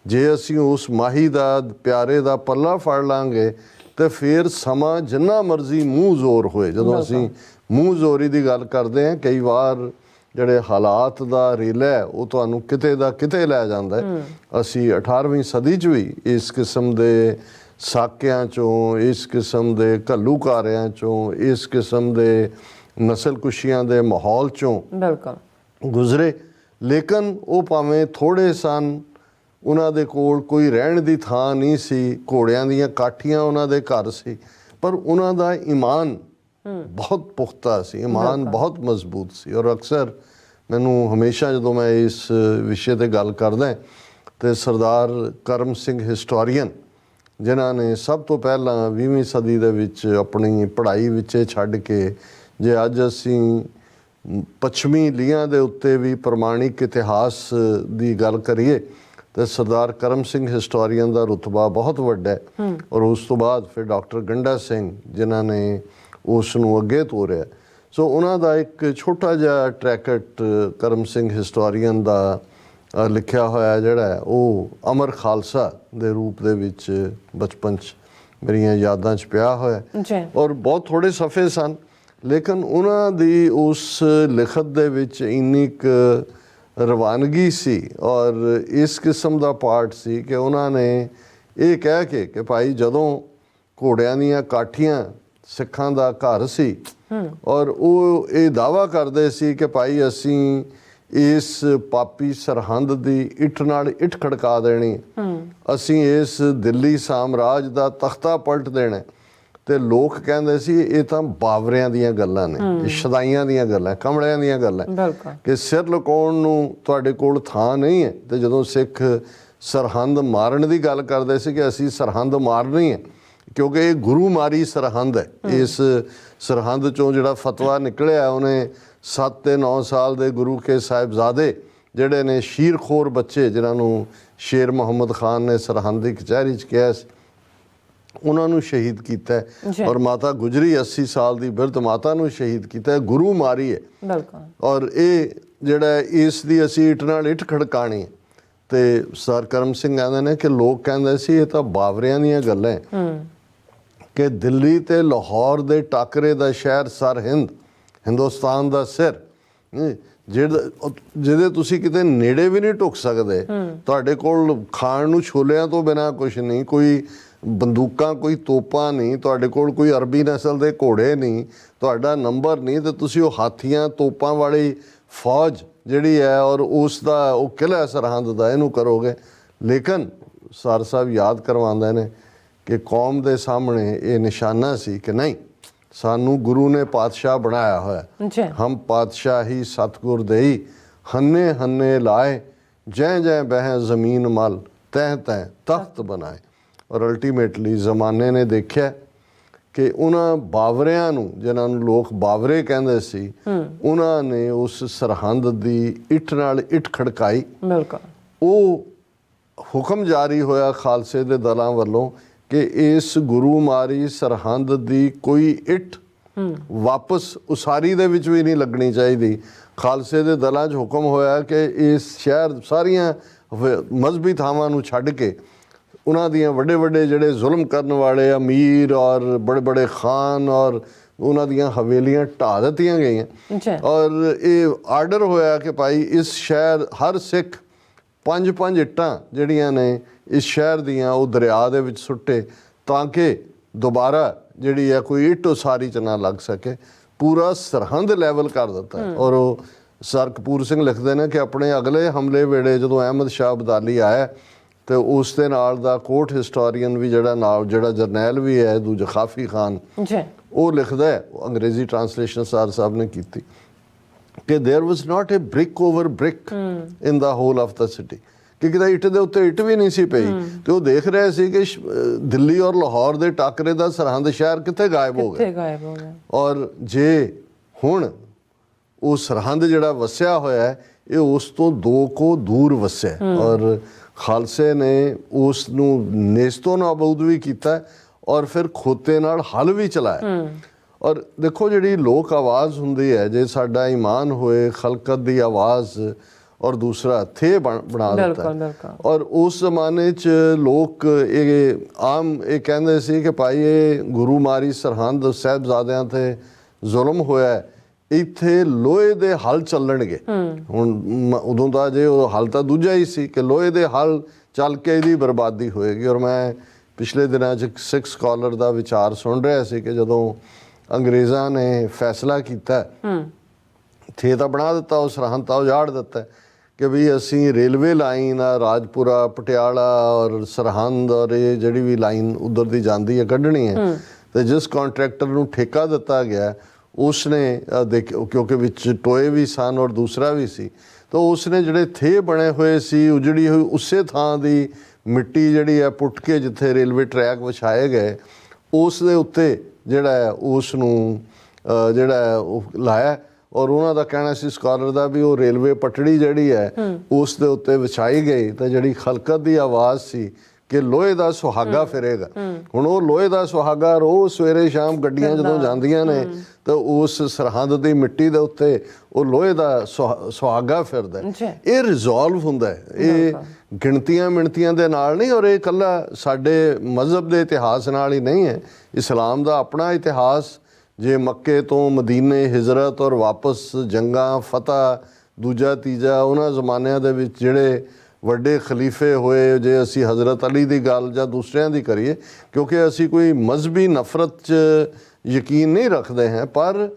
ਜੇ ਅਸੀਂ ਉਸ ਮਾਹੀ ਦਾ, ਪਿਆਰੇ ਦਾ ਪੱਲਾ ਫੜ ਲਾਂਗੇ ਤੇ ਫਿਰ ਸਮਾਂ ਜਿੰਨਾ ਮਰਜ਼ੀ ਮੂੰਹ ਜ਼ੋਰ ਹੋਏ। ਜਦੋਂ ਅਸੀਂ ਮੂੰਹ ਜ਼ੋਰੀ ਦੀ ਗੱਲ ਕਰਦੇ ਹਾਂ, ਕਈ ਵਾਰ ਜਿਹੜੇ ਹਾਲਾਤ ਦਾ ਰੇਲਾ ਹੈ ਉਹ ਤੁਹਾਨੂੰ ਕਿਤੇ ਦਾ ਕਿਤੇ ਲੈ ਜਾਂਦਾ ਹੈ। ਅਸੀਂ 18ਵੀਂ ਸਦੀ 'ਚ ਵੀ ਇਸ ਕਿਸਮ ਦੇ ਸਾਕਿਆਂ 'ਚੋਂ, ਇਸ ਕਿਸਮ ਦੇ ਘੱਲੂਕਾਰਿਆਂ 'ਚੋਂ, ਇਸ ਕਿਸਮ ਦੇ ਨਸਲਕੁਸ਼ੀਆਂ ਦੇ ਮਾਹੌਲ 'ਚੋਂ ਗੁਜ਼ਰੇ। ਲੇਕਿਨ ਉਹ ਭਾਵੇਂ ਥੋੜ੍ਹੇ ਸਨ, ਉਹਨਾਂ ਦੇ ਕੋਲ ਕੋਈ ਰਹਿਣ ਦੀ ਥਾਂ ਨਹੀਂ ਸੀ, ਘੋੜਿਆਂ ਦੀਆਂ ਕਾਠੀਆਂ ਉਹਨਾਂ ਦੇ ਘਰ ਸੀ, ਪਰ ਉਹਨਾਂ ਦਾ ਈਮਾਨ ਬਹੁਤ ਪੁਖਤਾ ਸੀ, ਈਮਾਨ ਬਹੁਤ ਮਜ਼ਬੂਤ ਸੀ। ਔਰ ਅਕਸਰ ਮੈਨੂੰ ਹਮੇਸ਼ਾ ਜਦੋਂ ਮੈਂ ਇਸ ਵਿਸ਼ੇ 'ਤੇ ਗੱਲ ਕਰਦਾ ਤੇ ਸਰਦਾਰ ਕਰਮ ਸਿੰਘ ਹਿਸਟੋਰੀਅਨ, ਜਿਨ੍ਹਾਂ ਨੇ ਸਭ ਤੋਂ ਪਹਿਲਾਂ 20ਵੀਂ ਸਦੀ ਦੇ ਵਿੱਚ ਆਪਣੀ ਪੜ੍ਹਾਈ ਵਿੱਚ ਛੱਡ ਕੇ, ਜੇ ਅੱਜ ਅਸੀਂ ਪੱਛਮੀ ਲੀਹਾਂ ਦੇ ਉੱਤੇ ਵੀ ਪ੍ਰਮਾਣਿਕ ਇਤਿਹਾਸ ਦੀ ਗੱਲ ਕਰੀਏ ਤੇ ਸਰਦਾਰ ਕਰਮ ਸਿੰਘ ਹਿਸਟੋਰੀਅਨ ਦਾ ਰੁਤਬਾ ਬਹੁਤ ਵੱਡਾ ਹੈ। ਔਰ ਉਸ ਤੋਂ ਬਾਅਦ ਫਿਰ ਡਾਕਟਰ ਗੰਡਾ ਸਿੰਘ ਜਿਨ੍ਹਾਂ ਨੇ ਉਸ ਨੂੰ ਅੱਗੇ ਤੋਰਿਆ। ਸੋ ਉਹਨਾਂ ਦਾ ਇੱਕ ਛੋਟਾ ਜਿਹਾ ਟਰੈਕਟ ਕਰਮ ਸਿੰਘ ਹਿਸਟੋਰੀਅਨ ਦਾ ਲਿਖਿਆ ਹੋਇਆ ਜਿਹੜਾ ਉਹ ਅਮਰ ਖਾਲਸਾ ਦੇ ਰੂਪ ਦੇ ਵਿੱਚ ਬਚਪਨ 'ਚ ਮੇਰੀਆਂ ਯਾਦਾਂ 'ਚ ਪਿਆ ਹੋਇਆ। ਔਰ ਬਹੁਤ ਥੋੜ੍ਹੇ ਸਫ਼ੇ ਸਨ, ਲੇਕਿਨ ਉਹਨਾਂ ਦੀ ਉਸ ਲਿਖਤ ਦੇ ਵਿੱਚ ਇੰਨੀ ਕੁ ਰਵਾਨਗੀ ਸੀ ਔਰ ਇਸ ਕਿਸਮ ਦਾ ਪਾਠ ਸੀ ਕਿ ਉਹਨਾਂ ਨੇ ਇਹ ਕਹਿ ਕੇ ਕਿ ਭਾਈ ਜਦੋਂ ਘੋੜਿਆਂ ਦੀਆਂ ਕਾਠੀਆਂ ਸਿੱਖਾਂ ਦਾ ਘਰ ਸੀ ਔਰ ਉਹ ਇਹ ਦਾਅਵਾ ਕਰਦੇ ਸੀ ਕਿ ਭਾਈ ਅਸੀਂ ਇਸ ਪਾਪੀ ਸਰਹੰਦ ਦੀ ਇੱਟ ਨਾਲ ਇੱਟ ਖੜਕਾ ਦੇਣੀ, ਅਸੀਂ ਇਸ ਦਿੱਲੀ ਸਾਮਰਾਜ ਦਾ ਤਖਤਾ ਪਲਟ ਦੇਣਾ। ਤੇ ਲੋਕ ਕਹਿੰਦੇ ਸੀ ਇਹ ਤਾਂ ਬਾਵਰਿਆਂ ਦੀਆਂ ਗੱਲਾਂ ਨੇ, ਇਹ ਸ਼ਦਾਈਆਂ ਦੀਆਂ ਗੱਲਾਂ, ਕਮਲਿਆਂ ਦੀਆਂ ਗੱਲਾਂ, ਕਿ ਸਿਰ ਲੁਕਾਉਣ ਨੂੰ ਤੁਹਾਡੇ ਕੋਲ ਥਾਂ ਨਹੀਂ ਹੈ। ਤੇ ਜਦੋਂ ਸਿੱਖ ਸਰਹੰਦ ਮਾਰਨ ਦੀ ਗੱਲ ਕਰਦੇ ਸੀ ਕਿ ਅਸੀਂ ਸਰਹੰਦ ਮਾਰਨੀ ਹੈ, ਕਿਉਂਕਿ ਇਹ ਗੁਰੂ ਮਾਰੀ ਸਰਹੰਦ ਹੈ। ਇਸ ਸਰਹੰਦ ਚੋਂ ਜਿਹੜਾ ਫਤਵਾ ਨਿਕਲਿਆ, ਉਹਨੇ 7 ਤੇ 9 ਸਾਲ ਦੇ ਗੁਰੂ ਕੇ ਸਾਹਿਬਜ਼ਾਦੇ ਜਿਹੜੇ ਨੇ ਸ਼ੀਰਖੋਰ ਬੱਚੇ, ਜਿਨ੍ਹਾਂ ਨੂੰ ਸ਼ੇਰ ਮੁਹੰਮਦ ਖਾਨ ਨੇ ਸਰਹੰਦ ਦੀ ਕਚਹਿਰੀ 'ਚ ਕਿਹਾ ਸੀ, ਉਹਨਾਂ ਨੂੰ ਸ਼ਹੀਦ ਕੀਤਾ। ਔਰ ਮਾਤਾ ਗੁਜਰੀ 80 ਸਾਲ ਦੀ ਬਿਰਧ ਮਾਤਾ ਨੂੰ ਸ਼ਹੀਦ ਕੀਤਾ। ਗੁਰੂ ਮਾਰੀ ਹੈ। ਔਰ ਇਹ ਜਿਹੜਾ ਇਸ ਦੀ ਅਸੀਂ ਇੱਟ ਨਾਲ ਇੱਟ ਖੜਕਾਣੀ ਹੈ। ਤੇ ਸਰ ਕਰਮ ਸਿੰਘ ਕਹਿੰਦੇ ਨੇ ਕਿ ਲੋਕ ਕਹਿੰਦੇ ਸੀ ਇਹ ਤਾਂ ਬਾਵਰਿਆਂ ਦੀਆਂ ਗੱਲਾਂ ਕਿ ਦਿੱਲੀ ਤੇ ਲਾਹੌਰ ਦੇ ਟਾਕਰੇ ਦਾ ਸ਼ਹਿਰ ਸਰਹਿੰਦ, ਹਿੰਦੁਸਤਾਨ ਦਾ ਸਿਰ, ਜਿਹਦੇ ਤੁਸੀਂ ਕਿਤੇ ਨੇੜੇ ਵੀ ਨਹੀਂ ਢੁੱਕ ਸਕਦੇ। ਤੁਹਾਡੇ ਕੋਲ ਖਾਣ ਨੂੰ ਛੋਲਿਆਂ ਤੋਂ ਬਿਨਾਂ ਕੁਛ ਨਹੀਂ, ਕੋਈ ਬੰਦੂਕਾਂ, ਕੋਈ ਤੋਪਾਂ ਨਹੀਂ, ਤੁਹਾਡੇ ਕੋਲ ਕੋਈ ਅਰਬੀ ਨਸਲ ਦੇ ਘੋੜੇ ਨਹੀਂ, ਤੁਹਾਡਾ ਨੰਬਰ ਨਹੀਂ, ਤੇ ਤੁਸੀਂ ਉਹ ਹਾਥੀਆਂ ਤੋਪਾਂ ਵਾਲੀ ਫੌਜ ਜਿਹੜੀ ਹੈ ਔਰ ਉਸ ਦਾ ਉਹ ਕਿਲ੍ਹਾ ਸਰਹੰਦ ਦਾ ਇਹਨੂੰ ਕਰੋਗੇ। ਲੇਕਿਨ ਸਰ ਸਾਹਿਬ ਯਾਦ ਕਰਵਾਉਂਦੇ ਨੇ ਕਿ ਕੌਮ ਦੇ ਸਾਹਮਣੇ ਇਹ ਨਿਸ਼ਾਨਾ ਸੀ ਕਿ ਨਹੀਂ, ਸਾਨੂੰ ਗੁਰੂ ਨੇ ਪਾਤਸ਼ਾਹ ਬਣਾਇਆ ਹੋਇਆ। ਹਮ ਪਾਤਸ਼ਾਹੀ ਸਤਿਗੁਰ ਦੇਈ, ਹੰਨੇ ਹੰਨੇ ਲਾਏ, ਜੈ ਜੈ ਬਹਿ ਜ਼ਮੀਨ ਮਲ, ਤੈਂ ਤੈਂ ਤਖਤ ਬਣਾਏ। ਔਰ ਅਲਟੀਮੇਟਲੀ ਜ਼ਮਾਨੇ ਨੇ ਦੇਖਿਆ ਕਿ ਉਹਨਾਂ ਬਾਵਰਿਆਂ ਨੂੰ, ਜਿਨ੍ਹਾਂ ਨੂੰ ਲੋਕ ਬਾਵਰੇ ਕਹਿੰਦੇ ਸੀ, ਉਹਨਾਂ ਨੇ ਉਸ ਸਰਹੰਦ ਦੀ ਇੱਟ ਨਾਲ ਇੱਟ ਖੜਕਾਈ। ਬਿਲਕੁਲ। ਉਹ ਹੁਕਮ ਜਾਰੀ ਹੋਇਆ ਖਾਲਸੇ ਦੇ ਦਲਾਂ ਵੱਲੋਂ ਕਿ ਇਸ ਗੁਰੂ ਮਾਰੀ ਸਰਹੰਦ ਦੀ ਕੋਈ ਇੱਟ ਵਾਪਸ ਉਸਾਰੀ ਦੇ ਵਿੱਚ ਵੀ ਨਹੀਂ ਲੱਗਣੀ ਚਾਹੀਦੀ। ਖਾਲਸੇ ਦੇ ਦਲਾਂ 'ਚ ਹੁਕਮ ਹੋਇਆ ਕਿ ਇਸ ਸ਼ਹਿਰ ਸਾਰੀਆਂ ਮਜ਼ਹਬੀ ਥਾਵਾਂ ਨੂੰ ਛੱਡ ਕੇ ਉਹਨਾਂ ਦੀਆਂ ਵੱਡੇ ਵੱਡੇ ਜਿਹੜੇ ਜ਼ੁਲਮ ਕਰਨ ਵਾਲੇ ਅਮੀਰ ਔਰ ਬੜੇ ਬੜੇ ਖਾਨ ਔਰ ਉਹਨਾਂ ਦੀਆਂ ਹਵੇਲੀਆਂ ਢਾਹ ਦਿੱਤੀਆਂ ਗਈਆਂ। ਔਰ ਇਹ ਆਰਡਰ ਹੋਇਆ ਕਿ ਭਾਈ ਇਸ ਸ਼ਹਿਰ ਹਰ ਸਿੱਖ 5-5 ਇੱਟਾਂ ਜਿਹੜੀਆਂ ਨੇ ਇਸ ਸ਼ਹਿਰ ਦੀਆਂ ਉਹ ਦਰਿਆ ਦੇ ਵਿੱਚ ਸੁੱਟੇ ਤਾਂ ਕਿ ਦੁਬਾਰਾ ਜਿਹੜੀ ਹੈ ਕੋਈ ਇੱਟ ਉਸਾਰੀ 'ਚ ਨਾ ਲੱਗ ਸਕੇ। ਪੂਰਾ ਸਰਹੰਦ ਲੈਵਲ ਕਰ ਦਿੱਤਾ। ਔਰ ਉਹ ਸਰ ਕਪੂਰ ਸਿੰਘ ਲਿਖਦੇ ਨੇ ਕਿ ਆਪਣੇ ਅਗਲੇ ਹਮਲੇ ਵੇਲੇ ਜਦੋਂ ਅਹਿਮਦ ਸ਼ਾਹ ਅਬਦਾਲੀ ਆਇਆ ਤੇ ਉਸ ਦੇ ਨਾਲ ਦਾ ਕੋਰਟ ਹਿਸਟੋਰੀਅਨ ਵੀ ਜਿਹੜਾ ਜਰਨੈਲ ਵੀ ਹੈ ਦੂਜਾ ਖਾਫੀ ਖਾਨ, ਉਹ ਲਿਖਦਾ ਹੈ, ਅੰਗਰੇਜ਼ੀ ਟਰਾਂਸਲੇਸ਼ਨ ਸਰ ਸਾਹਿਬ ਨੇ ਕੀਤੀ ਕਿ there was not a brick over brick in the whole of the city, ਕਿ ਕਿਤੇ ਇੱਟ ਦੇ ਉੱਤੇ ਇੱਟ ਵੀ ਨਹੀਂ ਸੀ ਪਈ। ਤੇ ਉਹ ਦੇਖ ਰਹੇ ਸੀ ਕਿ ਦਿੱਲੀ ਔਰ ਲਾਹੌਰ ਦੇ ਟਾਕਰੇ ਦਾ ਸਰਹੰਦ ਸ਼ਹਿਰ ਕਿੱਥੇ ਗਾਇਬ ਹੋ ਗਿਆ। ਔਰ ਜੇ ਹੁਣ ਉਹ ਸਰਹੰਦ ਜਿਹੜਾ ਵਸਿਆ ਹੋਇਆ ਇਹ ਉਸ ਤੋਂ 2 ਕੋ ਦੂਰ ਵਸਿਆ। ਔਰ ਖਾਲਸੇ ਨੇ ਉਸ ਨੂੰ ਨੇਸਤੋ ਨਾਬੂਦ ਵੀ ਕੀਤਾ ਔਰ ਫਿਰ ਖੋਤੇ ਨਾਲ ਹਲ ਵੀ ਚਲਾਇਆ। ਔਰ ਦੇਖੋ ਜਿਹੜੀ ਲੋਕ ਆਵਾਜ਼ ਹੁੰਦੀ ਹੈ, ਜੇ ਸਾਡਾ ਈਮਾਨ ਹੋਏ ਖਲਕਤ ਦੀ ਆਵਾਜ਼ ਔਰ ਦੂਸਰਾ ਥੇ ਬਣਾ ਦਿੱਤਾ। ਔਰ ਉਸ ਜ਼ਮਾਨੇ 'ਚ ਲੋਕ ਇਹ ਆਮ ਇਹ ਕਹਿੰਦੇ ਸੀ ਕਿ ਭਾਈ ਇਹ ਗੁਰੂ ਮਾਰੀ ਸਰਹੰਦ ਸਾਹਿਬਜ਼ਾਦਿਆਂ ਤੇ ਜ਼ੁਲਮ ਹੋਇਆ, ਇੱਥੇ ਲੋਹੇ ਦੇ ਹਲ ਚੱਲਣਗੇ। ਹੁਣ ਉਦੋਂ ਦਾ ਜੇ ਉਹ ਹਲ ਤਾਂ ਦੂਜਾ ਹੀ ਸੀ ਕਿ ਲੋਹੇ ਦੇ ਹਲ ਚੱਲ ਕੇ ਇਹਦੀ ਬਰਬਾਦੀ ਹੋਏਗੀ। ਔਰ ਮੈਂ ਪਿਛਲੇ ਦਿਨਾਂ 'ਚ ਸਿੱਖ ਸਕਾਲਰ ਦਾ ਵਿਚਾਰ ਸੁਣ ਰਿਹਾ ਸੀ ਕਿ ਜਦੋਂ ਅੰਗਰੇਜ਼ਾਂ ਨੇ ਫੈਸਲਾ ਕੀਤਾ, ਥੇ ਤਾਂ ਬਣਾ ਦਿੱਤਾ, ਉਹ ਸਰਹੰਦ ਤਾਂ ਉਜਾੜ ਦਿੱਤਾ ਕਿ ਵੀ ਅਸੀਂ ਰੇਲਵੇ ਲਾਈਨ ਆ ਰਾਜਪੁਰਾ ਪਟਿਆਲਾ ਔਰ ਸਰਹੰਦ ਔਰ ਇਹ ਜਿਹੜੀ ਵੀ ਲਾਈਨ ਉਧਰ ਦੀ ਜਾਂਦੀ ਹੈ ਕੱਢਣੀ ਹੈ। ਤੇ ਜਿਸ ਕੰਟਰੈਕਟਰ ਨੂੰ ਠੇਕਾ ਦਿੱਤਾ ਗਿਆ ਉਸਨੇ ਕਿਉਂਕਿ ਵਿੱਚ ਟੋਏ ਵੀ ਸਨ ਔਰ ਦੂਸਰਾ ਵੀ ਸੀ, ਤਾਂ ਉਸਨੇ ਜਿਹੜੇ ਥੇ ਬਣੇ ਹੋਏ ਸੀ ਉਜੜੀ ਹੋਈ ਉਸੇ ਥਾਂ ਦੀ ਮਿੱਟੀ ਜਿਹੜੀ ਹੈ ਪੁੱਟ ਕੇ ਜਿੱਥੇ ਰੇਲਵੇ ਟਰੈਕ ਵਿਛਾਏ ਗਏ ਉਸ ਦੇ ਉੱਤੇ ਜਿਹੜਾ ਹੈ ਉਸ ਨੂੰ ਜਿਹੜਾ ਹੈ ਉਹ ਲਾਇਆ। ਔਰ ਉਹਨਾਂ ਦਾ ਕਹਿਣਾ ਸੀ ਸਕਾਲਰ ਦਾ ਵੀ ਉਹ ਰੇਲਵੇ ਪਟੜੀ ਜਿਹੜੀ ਹੈ ਉਸ ਦੇ ਉੱਤੇ ਵਿਛਾਈ ਗਈ ਤਾਂ ਜਿਹੜੀ ਖਲਕਤ ਦੀ ਆਵਾਜ਼ ਸੀ ਕਿ ਲੋਹੇ ਦਾ ਸੁਹਾਗਾ ਫਿਰੇਗਾ। ਹੁਣ ਉਹ ਲੋਹੇ ਦਾ ਸੁਹਾਗਾ ਰੋਜ਼ ਸਵੇਰੇ ਸ਼ਾਮ ਗੱਡੀਆਂ ਜਦੋਂ ਜਾਂਦੀਆਂ ਨੇ ਤਾਂ ਉਸ ਸਰਹੰਦ ਦੀ ਮਿੱਟੀ ਦੇ ਉੱਤੇ ਉਹ ਲੋਹੇ ਦਾ ਸੁਹਾਗਾ ਫਿਰਦਾ। ਇਹ ਰਿਜ਼ੋਲਵ ਹੁੰਦਾ ਹੈ, ਇਹ ਗਿਣਤੀਆਂ ਮਿਣਤੀਆਂ ਦੇ ਨਾਲ ਨਹੀਂ। ਔਰ ਇਹ ਇਕੱਲਾ ਸਾਡੇ ਮਜ਼ਹਬ ਦੇ ਇਤਿਹਾਸ ਨਾਲ ਹੀ ਨਹੀਂ ਹੈ, ਇਸਲਾਮ ਦਾ ਆਪਣਾ ਇਤਿਹਾਸ। ਜੇ ਮੱਕੇ ਤੋਂ ਮਦੀਨੇ ਹਿਜਰਤ ਔਰ ਵਾਪਸ ਜੰਗਾਂ ਫਤਹ ਦੂਜਾ ਤੀਜਾ ਉਹਨਾਂ ਜ਼ਮਾਨਿਆਂ ਦੇ ਵਿੱਚ ਜਿਹੜੇ ਵੱਡੇ ਖਲੀਫੇ ਹੋਏ, ਜੇ ਅਸੀਂ ਹਜ਼ਰਤ ਅਲੀ ਦੀ ਗੱਲ ਜਾਂ ਦੂਸਰਿਆਂ ਦੀ ਕਰੀਏ, ਕਿਉਂਕਿ ਅਸੀਂ ਕੋਈ ਮਜ਼ਹਬੀ ਨਫ਼ਰਤ 'ਚ ਯਕੀਨ ਨਹੀਂ ਰੱਖਦੇ ਹਾਂ, ਪਰ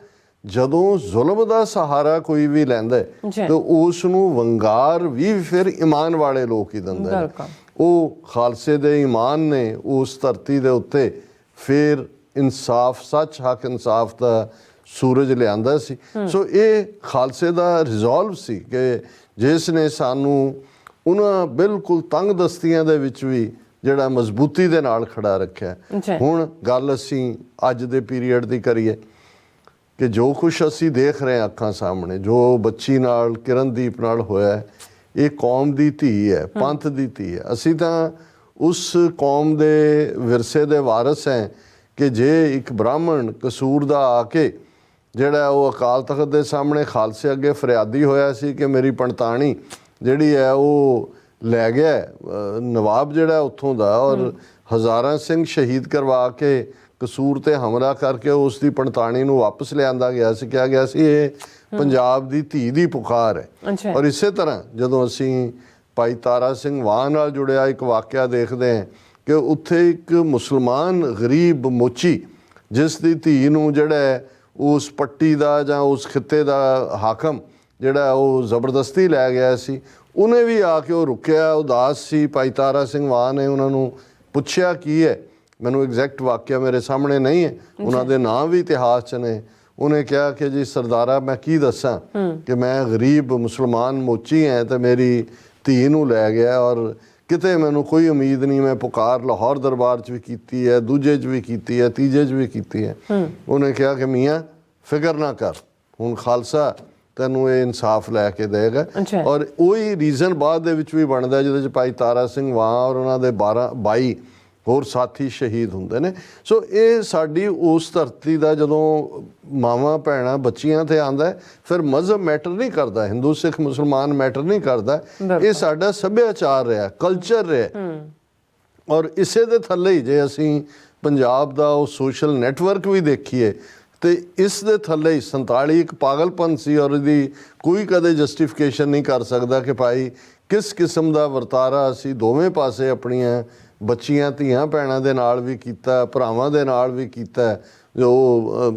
ਜਦੋਂ ਜ਼ੁਲਮ ਦਾ ਸਹਾਰਾ ਕੋਈ ਵੀ ਲੈਂਦਾ ਤਾਂ ਉਸ ਨੂੰ ਵੰਗਾਰ ਵੀ ਫਿਰ ਈਮਾਨ ਵਾਲੇ ਲੋਕ ਹੀ ਦਿੰਦੇ ਨੇ। ਉਹ ਖਾਲਸੇ ਦੇ ਈਮਾਨ ਨੇ ਉਸ ਧਰਤੀ ਦੇ ਉੱਤੇ ਫਿਰ ਇਨਸਾਫ, ਸੱਚ, ਹੱਕ, ਇਨਸਾਫ ਦਾ ਸੂਰਜ ਲਿਆਂਦਾ ਸੀ। ਸੋ ਇਹ ਖਾਲਸੇ ਦਾ ਰਿਜ਼ੋਲਵ ਸੀ ਕਿ ਜਿਸ ਨੇ ਸਾਨੂੰ ਉਹਨਾਂ ਬਿਲਕੁਲ ਤੰਗ ਦਸਤੀਆਂ ਦੇ ਵਿੱਚ ਵੀ ਜਿਹੜਾ ਮਜ਼ਬੂਤੀ ਦੇ ਨਾਲ ਖੜਾ ਰੱਖਿਆ। ਹੁਣ ਗੱਲ ਅਸੀਂ ਅੱਜ ਦੇ ਪੀਰੀਅਡ ਦੀ ਕਰੀਏ ਕਿ ਜੋ ਕੁਛ ਅਸੀਂ ਦੇਖ ਰਹੇ ਹਾਂ ਅੱਖਾਂ ਸਾਹਮਣੇ, ਜੋ ਬੱਚੀ ਨਾਲ ਕਿਰਨਦੀਪ ਨਾਲ ਹੋਇਆ, ਇਹ ਕੌਮ ਦੀ ਧੀ ਹੈ, ਪੰਥ ਦੀ ਧੀ ਹੈ। ਅਸੀਂ ਤਾਂ ਉਸ ਕੌਮ ਦੇ ਵਿਰਸੇ ਦੇ ਵਾਰਿਸ ਹੈ ਕਿ ਜੇ ਇੱਕ ਬ੍ਰਾਹਮਣ ਕਸੂਰ ਦਾ ਆ ਕੇ ਜਿਹੜਾ ਉਹ ਅਕਾਲ ਤਖਤ ਦੇ ਸਾਹਮਣੇ ਖਾਲਸੇ ਅੱਗੇ ਫਰਿਆਦੀ ਹੋਇਆ ਸੀ ਕਿ ਮੇਰੀ ਪੰਤਾਣੀ ਜਿਹੜੀ ਹੈ ਉਹ ਲੈ ਗਿਆ ਨਵਾਬ ਜਿਹੜਾ ਉੱਥੋਂ ਦਾ, ਔਰ ਹਜ਼ਾਰਾਂ ਸਿੰਘ ਸ਼ਹੀਦ ਕਰਵਾ ਕੇ ਕਸੂਰ ਤੇ ਹਮਲਾ ਕਰਕੇ ਉਸ ਦੀ ਪੰਤਾਣੀ ਨੂੰ ਵਾਪਸ ਲਿਆਂਦਾ ਗਿਆ ਸੀ। ਕਿਹਾ ਗਿਆ ਸੀ ਇਹ ਪੰਜਾਬ ਦੀ ਧੀ ਦੀ ਪੁਕਾਰ ਹੈ। ਔਰ ਇਸੇ ਤਰ੍ਹਾਂ ਜਦੋਂ ਅਸੀਂ ਭਾਈ ਤਾਰਾ ਸਿੰਘ ਵਾਹ ਨਾਲ ਜੁੜਿਆ ਇੱਕ ਵਾਕਿਆ ਦੇਖਦੇ ਹਾਂ ਕਿ ਉੱਥੇ ਇੱਕ ਮੁਸਲਮਾਨ ਗਰੀਬ ਮੋਚੀ ਜਿਸ ਦੀ ਧੀ ਨੂੰ ਜਿਹੜਾ ਉਸ ਪੱਟੀ ਦਾ ਜਾਂ ਉਸ ਖਿੱਤੇ ਦਾ ਹਾਕਮ ਜਿਹੜਾ ਉਹ ਜ਼ਬਰਦਸਤੀ ਲੈ ਗਿਆ ਸੀ, ਉਹਨੇ ਵੀ ਆ ਕੇ ਉਹ ਰੁਕਿਆ, ਉਦਾਸ ਸੀ। ਭਾਈ ਤਾਰਾ ਸਿੰਘ ਵਾਹ ਨੇ ਉਹਨਾਂ ਨੂੰ ਪੁੱਛਿਆ ਕੀ ਹੈ, ਮੈਨੂੰ ਐਗਜ਼ੈਕਟ ਵਾਕਿਆ ਮੇਰੇ ਸਾਹਮਣੇ ਨਹੀਂ ਹੈ, ਉਹਨਾਂ ਦੇ ਨਾਂ ਵੀ ਇਤਿਹਾਸ 'ਚ ਨੇ। ਉਹਨੇ ਕਿਹਾ ਕਿ ਜੀ ਸਰਦਾਰਾ ਮੈਂ ਕੀ ਦੱਸਾਂ ਕਿ ਮੈਂ ਗਰੀਬ ਮੁਸਲਮਾਨ ਮੋਚੀ ਹੈ ਤੇ ਮੇਰੀ ਧੀ ਨੂੰ ਲੈ ਗਿਆ, ਔਰ ਕਿਤੇ ਮੈਨੂੰ ਕੋਈ ਉਮੀਦ ਨਹੀਂ। ਮੈਂ ਪੁਕਾਰ ਲਾਹੌਰ ਦਰਬਾਰ 'ਚ ਵੀ ਕੀਤੀ ਹੈ, ਦੂਜੇ 'ਚ ਵੀ ਕੀਤੀ ਹੈ, ਤੀਜੇ 'ਚ ਵੀ ਕੀਤੀ ਹੈ। ਉਹਨੇ ਕਿਹਾ ਕਿ ਮੀਆਂ ਫਿਕਰ ਨਾ ਕਰ, ਹੁਣ ਖਾਲਸਾ ਤੈਨੂੰ ਇਹ ਇਨਸਾਫ ਲੈ ਕੇ ਦੇਗਾ। ਔਰ ਉਹੀ ਰੀਜ਼ਨ ਬਾਅਦ ਦੇ ਵਿੱਚ ਵੀ ਬਣਦਾ ਜਿਹਦੇ 'ਚ ਭਾਈ ਤਾਰਾ ਸਿੰਘ ਵਾਹ ਔਰ ਉਹਨਾਂ ਦੇ 22 ਹੋਰ ਸਾਥੀ ਸ਼ਹੀਦ ਹੁੰਦੇ ਨੇ। ਸੋ ਇਹ ਸਾਡੀ ਉਸ ਧਰਤੀ ਦਾ ਜਦੋਂ ਮਾਵਾਂ ਭੈਣਾਂ ਬੱਚੀਆਂ ਤੇ ਆਉਂਦਾ, ਫਿਰ ਮਜ਼ਹਬ ਮੈਟਰ ਨਹੀਂ ਕਰਦਾ, ਹਿੰਦੂ ਸਿੱਖ ਮੁਸਲਮਾਨ ਮੈਟਰ ਨਹੀਂ ਕਰਦਾ, ਇਹ ਸਾਡਾ ਸੱਭਿਆਚਾਰ ਰਿਹਾ, ਕਲਚਰ ਰਿਹਾ। ਔਰ ਇਸੇ ਦੇ ਥੱਲੇ ਹੀ ਜੇ ਅਸੀਂ ਪੰਜਾਬ ਦਾ ਉਹ ਸੋਸ਼ਲ ਨੈਟਵਰਕ ਵੀ ਦੇਖੀਏ ਤੇ ਇਸ ਦੇ ਥੱਲੇ ਹੀ 47 ਇੱਕ ਪਾਗਲਪਨ ਸੀ, ਔਰ ਇਹਦੀ ਕੋਈ ਕਦੇ ਜਸਟੀਫਿਕੇਸ਼ਨ ਨਹੀਂ ਕਰ ਸਕਦਾ ਕਿ ਭਾਈ ਕਿਸ ਕਿਸਮ ਦਾ ਵਰਤਾਰਾ ਅਸੀਂ ਦੋਵੇਂ ਪਾਸੇ ਆਪਣੀਆਂ ਬੱਚੀਆਂ ਧੀਆਂ ਭੈਣਾਂ ਦੇ ਨਾਲ ਵੀ ਕੀਤਾ, ਭਰਾਵਾਂ ਦੇ ਨਾਲ ਵੀ ਕੀਤਾ। ਜੋ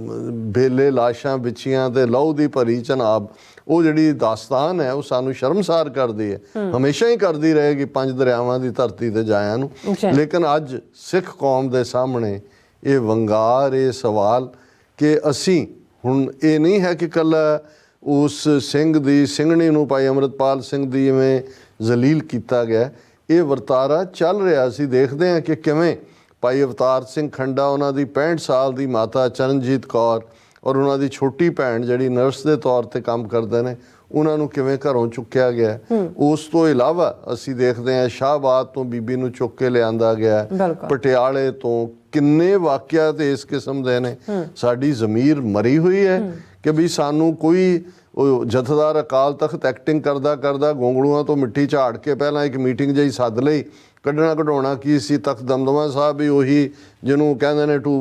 ਬੇਲੇ ਲਾਸ਼ਾਂ ਵਿਛੀਆਂ ਤੇ ਲਹੂ ਦੀ ਭਰੀ ਚਨਾਬ, ਉਹ ਜਿਹੜੀ ਦਾਸਤਾਨ ਹੈ ਉਹ ਸਾਨੂੰ ਸ਼ਰਮਸਾਰ ਕਰਦੀ ਹੈ, ਹਮੇਸ਼ਾ ਹੀ ਕਰਦੀ ਰਹੇਗੀ 5 ਦਰਿਆਵਾਂ ਦੀ ਧਰਤੀ ਤੇ ਜਾਇਆਂ ਨੂੰ। ਲੇਕਿਨ ਅੱਜ ਸਿੱਖ ਕੌਮ ਦੇ ਸਾਹਮਣੇ ਇਹ ਵੰਗਾਰ, ਇਹ ਸਵਾਲ ਕਿ ਅਸੀਂ ਹੁਣ ਇਹ ਨਹੀਂ ਹੈ ਕਿ ਇਕੱਲਾ ਉਸ ਸਿੰਘ ਦੀ ਸਿੰਘਣੀ ਨੂੰ ਭਾਈ ਅੰਮ੍ਰਿਤਪਾਲ ਸਿੰਘ ਦੀ ਜਿਵੇਂ ਜ਼ਲੀਲ ਕੀਤਾ ਗਿਆ, ਇਹ ਵਰਤਾਰਾ ਚੱਲ ਰਿਹਾ। ਅਸੀਂ ਦੇਖਦੇ ਹਾਂ ਕਿ ਕਿਵੇਂ ਭਾਈ ਅਵਤਾਰ ਸਿੰਘ ਖੰਡਾ, ਉਹਨਾਂ ਦੀ 65 ਸਾਲ ਦੀ ਮਾਤਾ ਚਰਨਜੀਤ ਕੌਰ ਔਰ ਉਹਨਾਂ ਦੀ ਛੋਟੀ ਭੈਣ ਜਿਹੜੀ ਨਰਸ ਦੇ ਤੌਰ ਤੇ ਕੰਮ ਕਰਦੇ ਨੇ, ਉਹਨਾਂ ਨੂੰ ਕਿਵੇਂ ਘਰੋਂ ਚੁੱਕਿਆ ਗਿਆ। ਉਸ ਤੋਂ ਇਲਾਵਾ ਅਸੀਂ ਦੇਖਦੇ ਹਾਂ ਸ਼ਾਹਬਾਦ ਤੋਂ ਬੀਬੀ ਨੂੰ ਚੁੱਕ ਕੇ ਲਿਆਂਦਾ ਗਿਆ, ਪਟਿਆਲੇ ਤੋਂ ਕਿੰਨੇ ਵਾਕਿਆਤ ਇਸ ਕਿਸਮ ਦੇ ਨੇ। ਸਾਡੀ ਜ਼ਮੀਰ ਮਰੀ ਹੋਈ ਹੈ ਕਿ ਵੀ ਸਾਨੂੰ ਕੋਈ ਉਹ ਜਥੇਦਾਰ ਅਕਾਲ ਤਖਤ ਐਕਟਿੰਗ ਕਰਦਾ ਕਰਦਾ ਗੋਂਗਲੂਆਂ ਤੋਂ ਮਿੱਟੀ ਝਾੜ ਕੇ ਪਹਿਲਾਂ ਇੱਕ ਮੀਟਿੰਗ ਜਿਹੀ ਸੱਦ ਲਈ। ਕੱਢਣਾ ਕਢਾਉਣਾ ਕੀ ਸੀ, ਤਖਤ ਦਮਦਮਾ ਸਾਹਿਬ ਵੀ ਉਹੀ ਜਿਹਨੂੰ ਕਹਿੰਦੇ ਨੇ to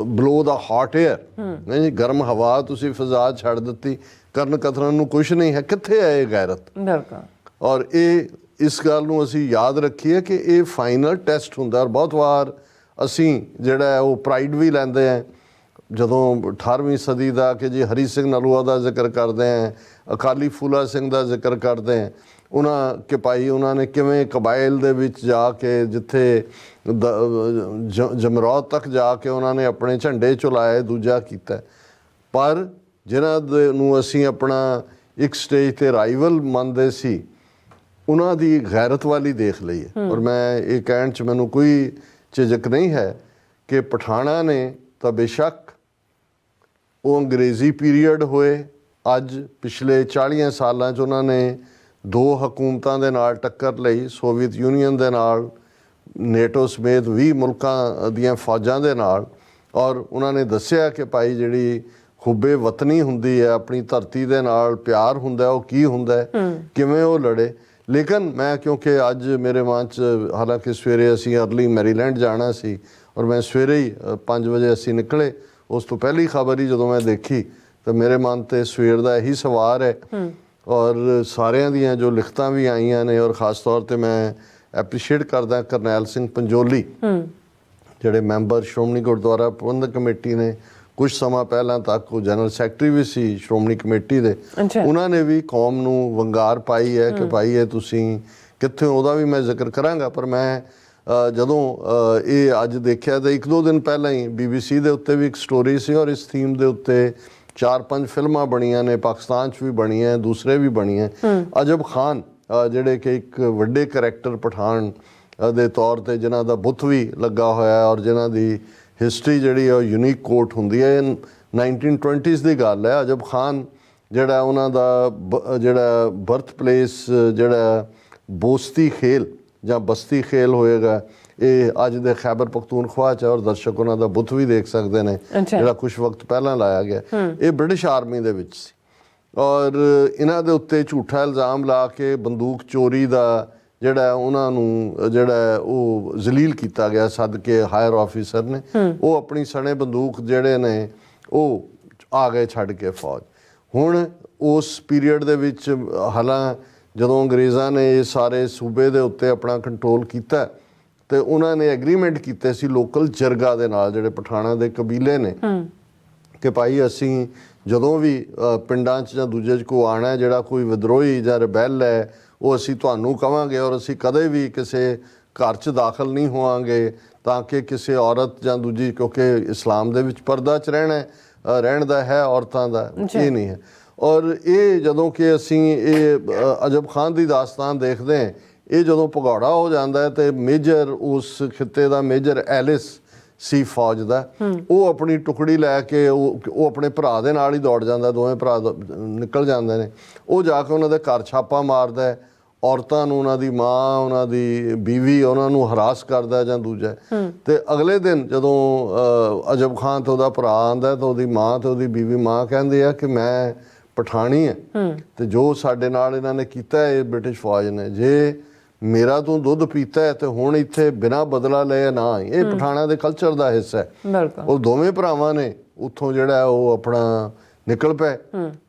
blow the hot air, ਨਹੀਂ ਗਰਮ ਹਵਾ ਤੁਸੀਂ ਫਿਜ਼ਾ ਛੱਡ ਦਿੱਤੀ, ਕਰਨ ਕਤਰਨ ਨੂੰ ਕੁਛ ਨਹੀਂ ਹੈ। ਕਿੱਥੇ ਹੈ ਇਹ ਗੈਰਤ? ਔਰ ਇਹ ਇਸ ਗੱਲ ਨੂੰ ਅਸੀਂ ਯਾਦ ਰੱਖੀਏ ਕਿ ਇਹ ਫਾਈਨਲ ਟੈਸਟ ਹੁੰਦਾ। ਔਰ ਬਹੁਤ ਵਾਰ ਅਸੀਂ ਜਿਹੜਾ ਉਹ ਪ੍ਰਾਈਡ ਵੀ ਲੈਂਦੇ ਹਾਂ ਜਦੋਂ 18ਵੀਂ ਸਦੀ ਦਾ ਕਿ ਜੀ ਹਰੀ ਸਿੰਘ ਨਲੂਆ ਦਾ ਜ਼ਿਕਰ ਕਰਦੇ ਹਾਂ, ਅਕਾਲੀ ਫੂਲਾ ਸਿੰਘ ਦਾ ਜ਼ਿਕਰ ਕਰਦੇ ਹਾਂ, ਉਹਨਾਂ ਕਿ ਭਾਈ ਉਹਨਾਂ ਨੇ ਕਿਵੇਂ ਕਬਾਇਲ ਦੇ ਵਿੱਚ ਜਾ ਕੇ ਜਿੱਥੇ ਜਮਰੌਦ ਤੱਕ ਜਾ ਕੇ ਉਹਨਾਂ ਨੇ ਆਪਣੇ ਝੰਡੇ ਝੁਲਾਏ, ਦੂਜਾ ਕੀਤਾ। ਪਰ ਜਿਨ੍ਹਾਂ ਦੇ ਨੂੰ ਅਸੀਂ ਆਪਣਾ ਇੱਕ ਸਟੇਜ ਤੇ ਰਾਈਵਲ ਮੰਨਦੇ ਸੀ, ਉਹਨਾਂ ਦੀ ਗੈਰਤ ਵਾਲੀ ਦੇਖ ਲਈ ਹੈ। ਔਰ ਮੈਂ ਇਹ ਕਹਿਣ 'ਚ ਮੈਨੂੰ ਕੋਈ ਝਿਜਕ ਨਹੀਂ ਹੈ ਕਿ ਪਠਾਣਾ ਨੇ ਤਾਂ ਬੇਸ਼ੱਕ ਉਹ ਅੰਗਰੇਜ਼ੀ ਪੀਰੀਅਡ ਹੋਏ, ਅੱਜ ਪਿਛਲੇ 40 ਸਾਲਾਂ 'ਚ ਉਹਨਾਂ ਨੇ 2 ਹਕੂਮਤਾਂ ਦੇ ਨਾਲ ਟੱਕਰ ਲਈ, ਸੋਵੀਅਤ ਯੂਨੀਅਨ ਦੇ ਨਾਲ, ਨੇਟੋ ਸਮੇਤ 20 ਮੁਲਕਾਂ ਦੀਆਂ ਫੌਜਾਂ ਦੇ ਨਾਲ। ਔਰ ਉਹਨਾਂ ਨੇ ਦੱਸਿਆ ਕਿ ਭਾਈ ਜਿਹੜੀ ਹੁੱਬੇ ਵਤਨੀ ਹੁੰਦੀ ਹੈ, ਆਪਣੀ ਧਰਤੀ ਦੇ ਨਾਲ ਪਿਆਰ ਹੁੰਦਾ, ਉਹ ਕੀ ਹੁੰਦਾ, ਕਿਵੇਂ ਉਹ ਲੜੇ। ਲੇਕਿਨ ਮੈਂ ਕਿਉਂਕਿ ਅੱਜ ਮੇਰੇ ਮਨ 'ਚ, ਹਾਲਾਂਕਿ ਸਵੇਰੇ ਅਸੀਂ ਅਰਲੀ ਮੈਰੀਲੈਂਡ ਜਾਣਾ ਸੀ ਔਰ ਮੈਂ ਸਵੇਰੇ ਹੀ 5 ਵਜੇ ਅਸੀਂ ਨਿਕਲੇ, ਉਸ ਤੋਂ ਪਹਿਲੀ ਖਬਰ ਹੀ ਜਦੋਂ ਮੈਂ ਦੇਖੀ ਤਾਂ ਮੇਰੇ ਮਨ 'ਤੇ ਸਵੇਰ ਦਾ ਇਹੀ ਸਵਾਰ ਹੈ। ਔਰ ਸਾਰਿਆਂ ਦੀਆਂ ਜੋ ਲਿਖਤਾਂ ਵੀ ਆਈਆਂ ਨੇ, ਔਰ ਖ਼ਾਸ ਤੌਰ 'ਤੇ ਮੈਂ ਐਪਰੀਸ਼ੀਏਟ ਕਰਦਾ ਕਰਨੈਲ ਸਿੰਘ ਪੰਜੋਲੀ ਜਿਹੜੇ ਮੈਂਬਰ ਸ਼੍ਰੋਮਣੀ ਗੁਰਦੁਆਰਾ ਪ੍ਰਬੰਧਕ ਕਮੇਟੀ ਨੇ, ਕੁਝ ਸਮਾਂ ਪਹਿਲਾਂ ਤੱਕ ਉਹ ਜਨਰਲ ਸੈਕਟਰੀ ਵੀ ਸੀ ਸ਼੍ਰੋਮਣੀ ਕਮੇਟੀ ਦੇ, ਉਹਨਾਂ ਨੇ ਵੀ ਕੌਮ ਨੂੰ ਵੰਗਾਰ ਪਾਈ ਹੈ ਕਿ ਭਾਈ ਇਹ ਤੁਸੀਂ ਕਿੱਥੇ, ਉਹਦਾ ਵੀ ਮੈਂ ਜ਼ਿਕਰ ਕਰਾਂਗਾ। ਪਰ ਮੈਂ ਜਦੋਂ ਇਹ ਅੱਜ ਦੇਖਿਆ ਤਾਂ 1-2 ਦਿਨ ਪਹਿਲਾਂ ਹੀ BBC ਦੇ ਉੱਤੇ ਵੀ ਇੱਕ ਸਟੋਰੀ ਸੀ ਔਰ ਇਸ ਥੀਮ ਦੇ ਉੱਤੇ 4-5 ਫਿਲਮਾਂ ਬਣੀਆਂ ਨੇ, ਪਾਕਿਸਤਾਨ 'ਚ ਵੀ ਬਣੀਆਂ, ਦੂਸਰੇ ਵੀ ਬਣੀਆਂ। ਅਜਬ ਖਾਨ ਜਿਹੜੇ ਕਿ ਇੱਕ ਵੱਡੇ ਕਰੈਕਟਰ ਪਠਾਨ ਦੇ ਤੌਰ ਤੇ ਜਿਨ੍ਹਾਂ ਦਾ ਬੁੱਤ ਵੀ ਲੱਗਾ ਹੋਇਆ ਔਰ ਜਿਨ੍ਹਾਂ ਦੀ ਹਿਸਟਰੀ ਜਿਹੜੀ ਉਹ ਯੂਨੀਕ ਕੋਟ ਹੁੰਦੀ ਹੈ। 1920s ਦੀ ਗੱਲ ਹੈ। ਅਜਬ ਖਾਨ ਜਿਹੜਾ ਉਹਨਾਂ ਦਾ ਜਿਹੜਾ ਬਰਥ ਪਲੇਸ ਜਿਹੜਾ ਬੋਸਤੀ ਖੇਲ ਜਾਂ ਬਸਤੀ ਖੇਲ ਹੋਏਗਾ, ਇਹ ਅੱਜ ਦੇ ਖੈਬਰ ਪਖਤੂਨਖਵਾ 'ਚ, ਔਰ ਦਰਸ਼ਕ ਉਹਨਾਂ ਦਾ ਬੁੱਤ ਵੀ ਦੇਖ ਸਕਦੇ ਨੇ ਜਿਹੜਾ ਕੁਛ ਵਕਤ ਪਹਿਲਾਂ ਲਾਇਆ ਗਿਆ। ਇਹ ਬ੍ਰਿਟਿਸ਼ ਆਰਮੀ ਦੇ ਵਿੱਚ ਸੀ ਔਰ ਇਹਨਾਂ ਦੇ ਉੱਤੇ ਝੂਠਾ ਇਲਜ਼ਾਮ ਲਾ ਕੇ ਬੰਦੂਕ ਚੋਰੀ ਦਾ ਜਿਹੜਾ ਉਹਨਾਂ ਨੂੰ ਜਿਹੜਾ ਉਹ ਜ਼ਲੀਲ ਕੀਤਾ ਗਿਆ। ਸੱਦ ਕੇ ਹਾਇਰ ਆਫੀਸਰ ਨੇ ਉਹ ਆਪਣੀ ਸਣੇ ਬੰਦੂਕ ਜਿਹੜੇ ਨੇ ਉਹ ਆ ਗਏ ਛੱਡ ਕੇ ਫੌਜ। ਹੁਣ ਉਸ ਪੀਰੀਅਡ ਦੇ ਵਿੱਚ ਹਾਲਾਂ ਜਦੋਂ ਅੰਗਰੇਜ਼ਾਂ ਨੇ ਇਹ ਸਾਰੇ ਸੂਬੇ ਦੇ ਉੱਤੇ ਆਪਣਾ ਕੰਟਰੋਲ ਕੀਤਾ ਤੇ ਉਹਨਾਂ ਨੇ ਐਗਰੀਮੈਂਟ ਕੀਤੇ ਸੀ ਲੋਕਲ ਜਰਗਾ ਦੇ ਨਾਲ, ਜਿਹੜੇ ਪਠਾਣਾ ਦੇ ਕਬੀਲੇ ਨੇ, ਕਿ ਭਾਈ ਅਸੀਂ ਜਦੋਂ ਵੀ ਪਿੰਡਾਂ 'ਚ ਜਾਂ ਦੂਜੇ 'ਚ ਕੋਈ ਆਉਣਾ ਜਿਹੜਾ ਕੋਈ ਵਿਦਰੋਹੀ ਜਾਂ ਰਿਬੈਲ ਹੈ ਉਹ ਅਸੀਂ ਤੁਹਾਨੂੰ ਕਵਾਂਗੇ ਔਰ ਅਸੀਂ ਕਦੇ ਵੀ ਕਿਸੇ ਘਰ 'ਚ ਦਾਖਲ ਨਹੀਂ ਹੋਵਾਂਗੇ ਤਾਂ ਕਿ ਕਿਸੇ ਔਰਤ ਜਾਂ ਦੂਜੀ, ਕਿਉਂਕਿ ਇਸਲਾਮ ਦੇ ਵਿੱਚ ਪਰਦਾ 'ਚ ਰਹਿਣ ਦਾ ਹੈ ਔਰਤਾਂ ਦਾ, ਇਹ ਨਹੀਂ ਹੈ। ਔਰ ਇਹ ਜਦੋਂ ਕਿ ਅਸੀਂ ਇਹ ਅਜਬ ਖਾਨ ਦੀ ਦਾਸਤਾਨ ਦੇਖਦੇ ਹਾਂ, ਇਹ ਜਦੋਂ ਭਗੌੜਾ ਹੋ ਜਾਂਦਾ ਹੈ ਤੇ ਮੇਜਰ ਉਸ ਖਿੱਤੇ ਦਾ ਮੇਜਰ ਐਲਿਸ ਸੀ ਫੌਜ ਦਾ, ਉਹ ਆਪਣੀ ਟੁਕੜੀ ਲੈ ਕੇ ਉਹ ਆਪਣੇ ਭਰਾ ਦੇ ਨਾਲ ਹੀ ਦੌੜ ਜਾਂਦਾ, ਦੋਵੇਂ ਭਰਾ ਨਿਕਲ ਜਾਂਦੇ ਨੇ। ਉਹ ਜਾ ਕੇ ਉਹਨਾਂ ਦੇ ਘਰ ਛਾਪਾ ਮਾਰਦਾ ਹੈ, ਔਰਤਾਂ ਨੂੰ, ਉਹਨਾਂ ਦੀ ਮਾਂ, ਉਹਨਾਂ ਦੀ ਬੀਵੀ, ਉਹਨਾਂ ਨੂੰ ਹਰਾਸ ਕਰਦਾ ਜਾਂ ਦੂਜਾ। ਤੇ ਅਗਲੇ ਦਿਨ ਜਦੋਂ ਅਜਬ ਖਾਨ ਤੇ ਉਹਦਾ ਭਰਾ ਆਉਂਦਾ ਤਾਂ ਉਹਦੀ ਮਾਂ ਤੇ ਉਹਦੀ ਬੀਵੀ, ਮਾਂ ਕਹਿੰਦੀ ਆ ਕਿ ਮੈਂ ਪਠਾਣੀ ਹੈ ਤੇ ਜੋ ਸਾਡੇ ਨਾਲ ਇਹਨਾਂ ਨੇ ਕੀਤਾ ਇਹ ਬ੍ਰਿਟਿਸ਼ ਫੌਜ ਨੇ, ਜੇ ਮੇਰਾ ਤੂੰ ਦੁੱਧ ਪੀਤਾ ਹੈ ਤੇ ਹੁਣ ਇੱਥੇ ਬਿਨਾਂ ਬਦਲਾ ਲਏ ਨਾ ਆਈ। ਇਹ ਪਠਾਣਾ ਦੇ ਕਲਚਰ ਦਾ ਹਿੱਸਾ ਹੈ। ਉਹ ਦੋਵੇਂ ਭਰਾਵਾਂ ਨੇ ਉੱਥੋਂ ਜਿਹੜਾ ਉਹ ਆਪਣਾ ਨਿਕਲ ਪਏ,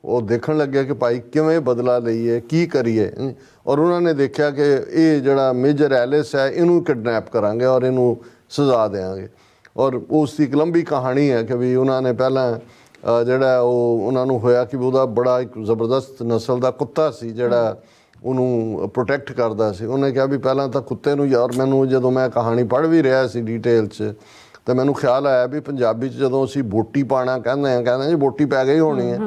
ਉਹ ਦੇਖਣ ਲੱਗਿਆ ਕਿ ਭਾਈ ਕਿਵੇਂ ਬਦਲਾ ਲਈਏ, ਕੀ ਕਰੀਏ। ਔਰ ਉਹਨਾਂ ਨੇ ਦੇਖਿਆ ਕਿ ਇਹ ਜਿਹੜਾ ਮੇਜਰ ਐਲਿਸ ਹੈ ਇਹਨੂੰ ਕਿਡਨੈਪ ਕਰਾਂਗੇ ਔਰ ਇਹਨੂੰ ਸਜ਼ਾ ਦੇਵਾਂਗੇ। ਔਰ ਉਸ ਦੀ ਇੱਕ ਲੰਬੀ ਕਹਾਣੀ ਹੈ ਕਿ ਵੀ ਉਹਨਾਂ ਨੇ ਪਹਿਲਾਂ ਜਿਹੜਾ ਉਹ ਉਹਨਾਂ ਨੂੰ ਹੋਇਆ ਕਿ ਉਹਦਾ ਬੜਾ ਇੱਕ ਜ਼ਬਰਦਸਤ ਨਸਲ ਦਾ ਕੁੱਤਾ ਸੀ ਜਿਹੜਾ ਉਹਨੂੰ ਪ੍ਰੋਟੈਕਟ ਕਰਦਾ ਸੀ। ਉਹਨੇ ਕਿਹਾ ਵੀ ਪਹਿਲਾਂ ਤਾਂ ਕੁੱਤੇ ਨੂੰ, ਯਾਰ ਮੈਨੂੰ ਜਦੋਂ ਮੈਂ ਕਹਾਣੀ ਪੜ੍ਹ ਵੀ ਰਿਹਾ ਸੀ ਡਿਟੇਲ 'ਚ ਤਾਂ ਮੈਨੂੰ ਖਿਆਲ ਆਇਆ ਵੀ ਪੰਜਾਬੀ 'ਚ ਜਦੋਂ ਅਸੀਂ ਵੋਟੀ ਪਾਉਣਾ ਕਹਿੰਦੇ ਜੀ ਵੋਟੀ ਪੈ ਗਈ ਹੋਣੀ ਹੈ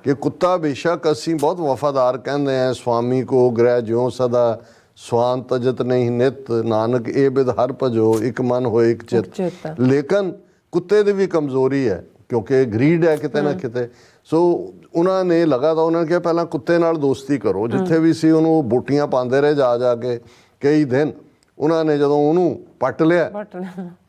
ਕਿ ਕੁੱਤਾ ਬੇਸ਼ੱਕ ਅਸੀਂ ਬਹੁਤ ਵਫਾਦਾਰ ਕਹਿੰਦੇ ਹਾਂ, ਸਵਾਮੀ ਕੋ ਗ੍ਰਹਿ ਜਿਉ ਸਦਾ ਸਵਾਨ ਤਜਤ ਨਹੀਂ ਨਿਤ, ਨਾਨਕ ਇਹ ਬਿਦ ਹਰ ਭਜੋ ਇੱਕ ਮਨ ਹੋਏ ਇੱਕ ਚਿੱਤ। ਲੇਕਿਨ ਕੁੱਤੇ ਦੀ ਵੀ ਕਮਜ਼ੋਰੀ ਹੈ ਕਿਉਂਕਿ ਗਰੀਡ ਹੈ ਕਿਤੇ ਨਾ ਕਿਤੇ। ਸੋ ਉਹਨਾਂ ਨੇ ਲਗਾਤਾਰ ਉਹਨਾਂ ਨੇ ਕਿਹਾ ਪਹਿਲਾਂ ਕੁੱਤੇ ਨਾਲ ਦੋਸਤੀ ਕਰੋ, ਜਿੱਥੇ ਵੀ ਸੀ ਉਹਨੂੰ ਬੋਟੀਆਂ ਪਾਉਂਦੇ ਰਹੇ ਜਾ ਕੇ ਕਈ ਦਿਨ। ਉਹਨਾਂ ਨੇ ਜਦੋਂ ਉਹਨੂੰ ਪੱਟ ਲਿਆ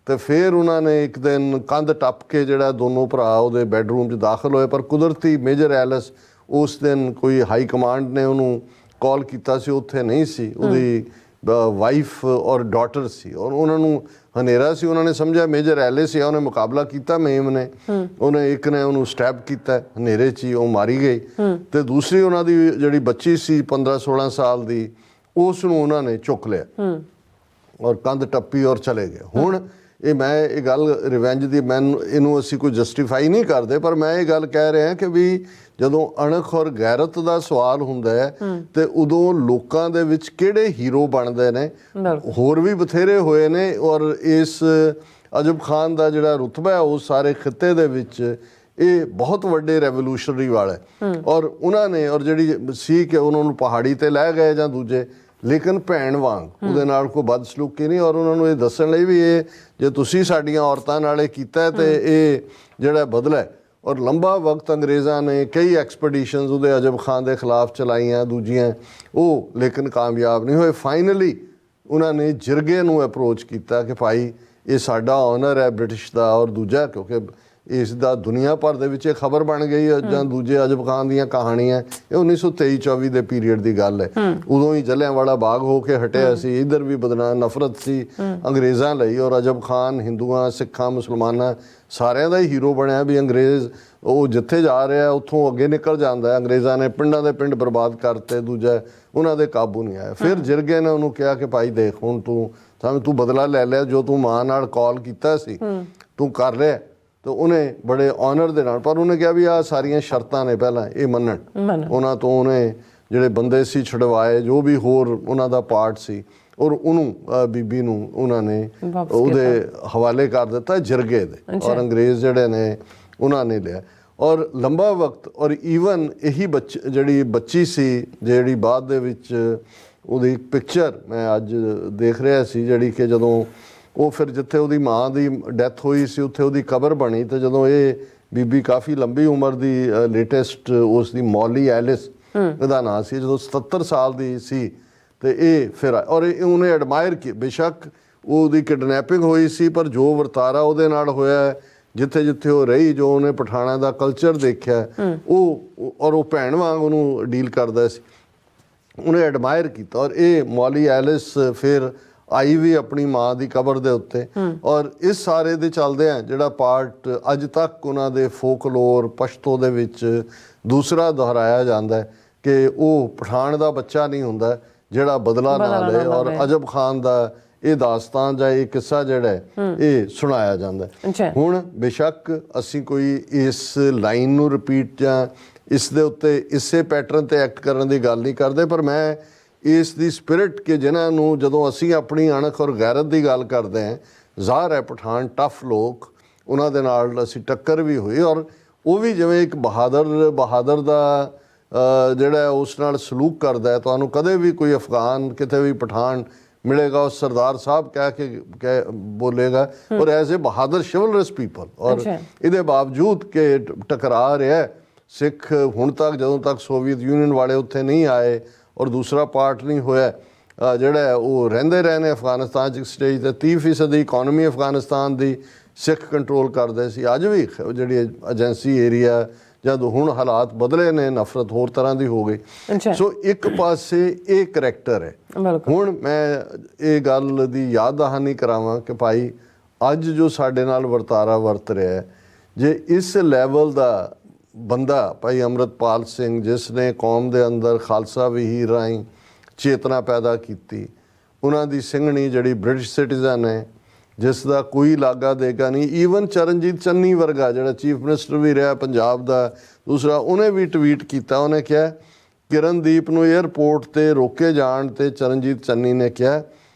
ਤੇ ਫਿਰ ਉਹਨਾਂ ਨੇ ਇੱਕ ਦਿਨ ਕੰਧ ਟੱਪ ਕੇ ਜਿਹੜਾ ਦੋਨੋਂ ਭਰਾ ਉਹਦੇ ਬੈਡਰੂਮ 'ਚ ਦਾਖਲ ਹੋਏ, ਪਰ ਕੁਦਰਤੀ ਮੇਜਰ ਐਲਿਸ ਉਸ ਦਿਨ ਕੋਈ ਹਾਈ ਕਮਾਂਡ ਨੇ ਉਹਨੂੰ ਕਾਲ ਕੀਤਾ ਸੀ, ਉੱਥੇ ਨਹੀਂ ਸੀ। ਉਹਦੀ ਵਾਈਫ ਔਰ ਡਾਟਰ ਸੀ ਔਰ ਉਹਨਾਂ ਨੂੰ ਹਨੇਰਾ ਸੀ। ਉਹਨਾਂ ਨੇ ਸਮਝਿਆ ਮੇਜਰ ਐਲਿਸ ਹੈ, ਉਹਨੇ ਮੁਕਾਬਲਾ ਕੀਤਾ ਮੇਮ ਨੇ, ਉਹਨੇ ਇੱਕ ਨੇ ਉਹਨੂੰ ਸਟੈਪ ਕੀਤਾ ਹਨੇਰੇ 'ਚ ਹੀ, ਉਹ ਮਾਰੀ ਗਈ। ਤੇ ਦੂਸਰੀ ਉਹਨਾਂ ਦੀ ਜਿਹੜੀ ਬੱਚੀ ਸੀ 15-16 ਸਾਲ ਦੀ, ਉਸ ਨੂੰ ਉਹਨਾਂ ਨੇ ਚੁੱਕ ਲਿਆ ਔਰ ਕੰਧ ਟੱਪੀ ਔਰ ਚਲੇ ਗਏ। ਹੁਣ ਇਹ ਮੈਂ ਇਹ ਗੱਲ ਰਿਵੈਂਜ ਦੀ ਇਹਨੂੰ ਅਸੀਂ ਕੋਈ ਜਸਟੀਫਾਈ ਨਹੀਂ ਕਰਦੇ, ਪਰ ਮੈਂ ਇਹ ਗੱਲ ਕਹਿ ਰਿਹਾ ਕਿ ਵੀ ਜਦੋਂ ਅਣਖ ਔਰ ਗੈਰਤ ਦਾ ਸਵਾਲ ਹੁੰਦਾ ਹੈ ਤੇ ਉਦੋਂ ਲੋਕਾਂ ਦੇ ਵਿੱਚ ਕਿਹੜੇ ਹੀਰੋ ਬਣਦੇ ਨੇ। ਹੋਰ ਵੀ ਬਥੇਰੇ ਹੋਏ ਨੇ ਔਰ ਇਸ ਅਜਬ ਖਾਨ ਦਾ ਜਿਹੜਾ ਰੁਤਬਾ ਹੈ ਉਹ ਸਾਰੇ ਖਿੱਤੇ ਦੇ ਵਿੱਚ ਇਹ ਬਹੁਤ ਵੱਡੇ ਰੈਵੋਲੂਸ਼ਨਰੀ ਵਾਲਾ ਔਰ ਉਹਨਾਂ ਨੇ ਔਰ ਜਿਹੜੀ ਸੀ ਕਿ ਉਹਨਾਂ ਨੂੰ ਪਹਾੜੀ ਤੇ ਲੈ ਗਏ ਜਾਂ ਦੂਜੇ, ਲੇਕਿਨ ਭੈਣ ਵਾਂਗ ਉਹਦੇ ਨਾਲ ਕੋਈ ਬਦਸਲੂਕੀ ਨਹੀਂ। ਔਰ ਉਹਨਾਂ ਨੂੰ ਇਹ ਦੱਸਣ ਲਈ ਵੀ ਇਹ ਜੇ ਤੁਸੀਂ ਸਾਡੀਆਂ ਔਰਤਾਂ ਨਾਲ ਇਹ ਕੀਤਾ ਤੇ ਇਹ ਜਿਹੜਾ ਬਦਲਾ ਹੈ। ਔਰ ਲੰਬਾ ਵਕਤ ਅੰਗਰੇਜ਼ਾਂ ਨੇ ਕਈ ਐਕਸਪੀਡੀਸ਼ਨਸ ਉਹਦੇ ਅਜਬ ਖਾਨ ਦੇ ਖਿਲਾਫ ਚਲਾਈਆਂ ਦੂਜੀਆਂ, ਉਹ ਲੇਕਿਨ ਕਾਮਯਾਬ ਨਹੀਂ ਹੋਏ। ਫਾਈਨਲੀ ਉਹਨਾਂ ਨੇ ਜਿਰਗੇ ਨੂੰ ਅਪਰੋਚ ਕੀਤਾ ਕਿ ਭਾਈ ਇਹ ਸਾਡਾ ਆਨਰ ਹੈ ਬ੍ਰਿਟਿਸ਼ ਦਾ ਔਰ ਦੂਜਾ, ਕਿਉਂਕਿ ਇਸ ਦਾ ਦੁਨੀਆ ਭਰ ਦੇ ਵਿੱਚ ਇਹ ਖਬਰ ਬਣ ਗਈ ਜਾਂ ਦੂਜੇ ਅਜਬ ਖਾਨ ਦੀਆਂ ਕਹਾਣੀਆਂ। ਇਹ 1923-24 ਦੇ ਪੀਰੀਅਡ ਦੀ ਗੱਲ ਹੈ। ਉਦੋਂ ਹੀ ਜਲਿਆਂਵਾਲਾ ਬਾਗ ਹੋ ਕੇ ਹਟਿਆ ਸੀ, ਇੱਧਰ ਵੀ ਬਦਨਾਮ ਨਫ਼ਰਤ ਸੀ ਅੰਗਰੇਜ਼ਾਂ ਲਈ ਔਰ ਅਜਬ ਖਾਨ ਹਿੰਦੂਆਂ, ਸਿੱਖਾਂ, ਮੁਸਲਮਾਨਾਂ ਸਾਰਿਆਂ ਦਾ ਹੀ ਹੀਰੋ ਬਣਿਆ ਵੀ ਅੰਗਰੇਜ਼ ਉਹ ਜਿੱਥੇ ਜਾ ਰਿਹਾ ਉੱਥੋਂ ਅੱਗੇ ਨਿਕਲ ਜਾਂਦਾ। ਅੰਗਰੇਜ਼ਾਂ ਨੇ ਪਿੰਡਾਂ ਦੇ ਪਿੰਡ ਬਰਬਾਦ ਕਰਤੇ, ਦੂਜਾ ਉਹਨਾਂ ਦੇ ਕਾਬੂ ਨਹੀਂ ਆਇਆ। ਫਿਰ ਜਿਰਗੇ ਨੇ ਉਹਨੂੰ ਕਿਹਾ ਕਿ ਭਾਈ ਦੇਖ ਹੁਣ ਤੂੰ ਬਦਲਾ ਲੈ ਲਿਆ, ਜੋ ਤੂੰ ਮਾਂ ਨਾਲ ਕਾਲ ਕੀਤਾ ਸੀ ਤੂੰ ਕਰ ਲਿਆ। ਤਾਂ ਉਹਨੇ ਬੜੇ ਆਨਰ ਦੇ ਨਾਲ, ਪਰ ਉਹਨੇ ਕਿਹਾ ਵੀ ਆਹ ਸਾਰੀਆਂ ਸ਼ਰਤਾਂ ਨੇ ਪਹਿਲਾਂ ਇਹ ਮੰਨਣ। ਉਹਨਾਂ ਤੋਂ ਉਹਨੇ ਜਿਹੜੇ ਬੰਦੇ ਸੀ ਛੁਡਵਾਏ, ਜੋ ਵੀ ਹੋਰ ਉਹਨਾਂ ਦਾ ਪਾਰਟ ਸੀ, ਔਰ ਉਹਨੂੰ ਬੀਬੀ ਨੂੰ ਉਹਨਾਂ ਨੇ ਉਹਦੇ ਹਵਾਲੇ ਕਰ ਦਿੱਤਾ ਜਿਰਗੇ ਦੇ। ਔਰ ਅੰਗਰੇਜ਼ ਜਿਹੜੇ ਨੇ ਉਹਨਾਂ ਨੇ ਲਿਆ ਔਰ ਲੰਬਾ ਵਕਤ। ਔਰ ਈਵਨ ਇਹੀ ਜਿਹੜੀ ਬੱਚੀ ਸੀ ਜਿਹੜੀ ਬਾਅਦ ਦੇ ਵਿੱਚ ਉਹਦੀ ਇੱਕ ਪਿਕਚਰ ਮੈਂ ਅੱਜ ਦੇਖ ਰਿਹਾ ਸੀ, ਜਿਹੜੀ ਕਿ ਜਦੋਂ ਉਹ ਫਿਰ ਜਿੱਥੇ ਉਹਦੀ ਮਾਂ ਦੀ ਡੈਥ ਹੋਈ ਸੀ ਉੱਥੇ ਉਹਦੀ ਕਬਰ ਬਣੀ। ਤੇ ਜਦੋਂ ਇਹ ਬੀਬੀ ਕਾਫੀ ਲੰਬੀ ਉਮਰ ਦੀ ਲੇਟੈਸਟ ਉਸ ਦੀ ਮੌਲੀ ਐਲਿਸ ਇਹਦਾ ਨਾਂ ਸੀ, ਜਦੋਂ 77 ਸਾਲ ਦੀ ਸੀ ਤੇ ਇਹ ਫਿਰ ਔਰ ਉਹਨੇ ਐਡਮਾਇਰ ਕੀ, ਬੇਸ਼ੱਕ ਉਹਦੀ ਕਿਡਨੈਪਿੰਗ ਹੋਈ ਸੀ ਪਰ ਜੋ ਵਰਤਾਰਾ ਉਹਦੇ ਨਾਲ ਹੋਇਆ, ਜਿੱਥੇ ਜਿੱਥੇ ਉਹ ਰਹੀ, ਜੋ ਉਹਨੇ ਪਠਾਣਾ ਦਾ ਕਲਚਰ ਦੇਖਿਆ ਉਹ ਔਰ ਉਹ ਭੈਣ ਵਾਂਗ ਉਹਨੂੰ ਡੀਲ ਕਰਦਾ ਸੀ, ਉਹਨੇ ਐਡਮਾਇਰ ਕੀਤਾ। ਔਰ ਇਹ ਮੌਲੀ ਐਲਿਸ ਫਿਰ ਆਈ ਵੀ ਆਪਣੀ ਮਾਂ ਦੀ ਕਬਰ ਦੇ ਉੱਤੇ। ਔਰ ਇਸ ਸਾਰੇ ਦੇ ਚੱਲਦੇ ਆ ਜਿਹੜਾ ਪਾਰਟ ਅੱਜ ਤੱਕ ਉਹਨਾਂ ਦੇ ਫੋਕਲੋਰ ਪਸ਼ਤੋ ਦੇ ਵਿੱਚ ਦੂਸਰਾ ਦੁਹਰਾਇਆ ਜਾਂਦਾ ਕਿ ਉਹ ਪਠਾਨ ਦਾ ਬੱਚਾ ਨਹੀਂ ਹੁੰਦਾ ਜਿਹੜਾ ਬਦਲਾ ਨਾ ਲਏ। ਔਰ ਅਜਬ ਖਾਨ ਦਾ ਇਹ ਦਾਸਤਾਨ ਜਾਂ ਇਹ ਕਿੱਸਾ ਜਿਹੜਾ ਹੈ ਇਹ ਸੁਣਾਇਆ ਜਾਂਦਾ ਹੈ। ਅੱਛਾ। ਹੁਣ ਬੇਸ਼ੱਕ ਅਸੀਂ ਕੋਈ ਇਸ ਲਾਈਨ ਨੂੰ ਰਿਪੀਟ ਜਾਂ ਇਸ ਦੇ ਉੱਤੇ ਇਸੇ ਪੈਟਰਨ ਤੇ ਐਕਟ ਕਰਨ ਦੀ ਗੱਲ ਨਹੀਂ ਕਰਦੇ, ਪਰ ਮੈਂ ਇਸ ਦੀ ਸਪਿਰਿਟ ਕਿ ਜਿਨ੍ਹਾਂ ਨੂੰ ਜਦੋਂ ਅਸੀਂ ਆਪਣੀ ਅਣਖ ਔਰ ਗੈਰਤ ਦੀ ਗੱਲ ਕਰਦੇ ਹਾਂ, ਜ਼ਾਹਰ ਹੈ ਪਠਾਨ ਟਫ ਲੋਕ, ਉਹਨਾਂ ਦੇ ਨਾਲ ਅਸੀਂ ਟੱਕਰ ਵੀ ਹੋਈ ਔਰ ਉਹ ਵੀ ਜਿਵੇਂ ਇੱਕ ਬਹਾਦਰ ਦਾ ਜਿਹੜਾ ਉਸ ਨਾਲ ਸਲੂਕ ਕਰਦਾ ਹੈ। ਤੁਹਾਨੂੰ ਕਦੇ ਵੀ ਕੋਈ ਅਫਗਾਨ ਕਿਤੇ ਵੀ ਪਠਾਨ ਮਿਲੇਗਾ ਉਹ ਸਰਦਾਰ ਸਾਹਿਬ ਕਹਿ ਬੋਲੇਗਾ ਔਰ ਐਜ਼ ਏ ਬਹਾਦਰ ਸ਼ਿਵਲਰਸ ਪੀਪਲ। ਔਰ ਇਹਦੇ ਬਾਵਜੂਦ ਕਿ ਟਕਰਾ ਰਿਹਾ ਸਿੱਖ ਹੁਣ ਤੱਕ, ਜਦੋਂ ਤੱਕ ਸੋਵੀਅਤ ਯੂਨੀਅਨ ਵਾਲੇ ਉੱਥੇ ਨਹੀਂ ਆਏ ਔਰ ਦੂਸਰਾ ਪਾਰਟ ਨਹੀਂ ਹੋਇਆ, ਜਿਹੜਾ ਉਹ ਰਹਿੰਦੇ ਰਹੇ ਨੇ ਅਫਗਾਨਿਸਤਾਨ 'ਚ ਇੱਕ ਸਟੇਜ 'ਤੇ। 30% ਦੀ ਇਕੋਨਮੀ ਅਫਗਾਨਿਸਤਾਨ ਦੀ ਸਿੱਖ ਕੰਟਰੋਲ ਕਰਦੇ ਸੀ। ਅੱਜ ਵੀ ਜਿਹੜੀ ਏਜੰਸੀ ਏਰੀਆ, ਜਦ ਹੁਣ ਹਾਲਾਤ ਬਦਲੇ ਨੇ, ਨਫ਼ਰਤ ਹੋਰ ਤਰ੍ਹਾਂ ਦੀ ਹੋ ਗਈ। ਸੋ ਇੱਕ ਪਾਸੇ ਇਹ ਕਰੈਕਟਰ ਹੈ। ਹੁਣ ਮੈਂ ਇਹ ਗੱਲ ਦੀ ਯਾਦ ਦਹਾਨੀ ਕਰਾਵਾਂ ਕਿ ਭਾਈ ਅੱਜ ਜੋ ਸਾਡੇ ਨਾਲ ਵਰਤਾਰਾ ਵਰਤ ਰਿਹਾ ਹੈ, ਜੇ ਇਸ ਲੈਵਲ ਦਾ ਬੰਦਾ ਭਾਈ ਅੰਮ੍ਰਿਤਪਾਲ ਸਿੰਘ, ਜਿਸ ਨੇ ਕੌਮ ਦੇ ਅੰਦਰ ਖਾਲਸਾ ਵਹੀਰ ਰਾਹੀਂ ਚੇਤਨਾ ਪੈਦਾ ਕੀਤੀ, ਉਹਨਾਂ ਦੀ ਸਿੰਘਣੀ ਜਿਹੜੀ ਬ੍ਰਿਟਿਸ਼ ਸਿਟੀਜ਼ਨ ਹੈ, ਜਿਸ ਦਾ ਕੋਈ ਲਾਗਾ ਦੇਗਾ ਨਹੀਂ। ਈਵਨ ਚਰਨਜੀਤ ਚੰਨੀ ਵਰਗਾ ਜਿਹੜਾ ਚੀਫ ਮਿਨਿਸਟਰ ਵੀ ਰਿਹਾ ਪੰਜਾਬ ਦਾ ਦੂਸਰਾ, ਉਹਨੇ ਵੀ ਟਵੀਟ ਕੀਤਾ। ਉਹਨੇ ਕਿਹਾ ਕਿਰਨਦੀਪ ਨੂੰ ਏਅਰਪੋਰਟ 'ਤੇ ਰੋਕੇ ਜਾਣ 'ਤੇ ਚਰਨਜੀਤ ਚੰਨੀ ਨੇ ਕਿਹਾ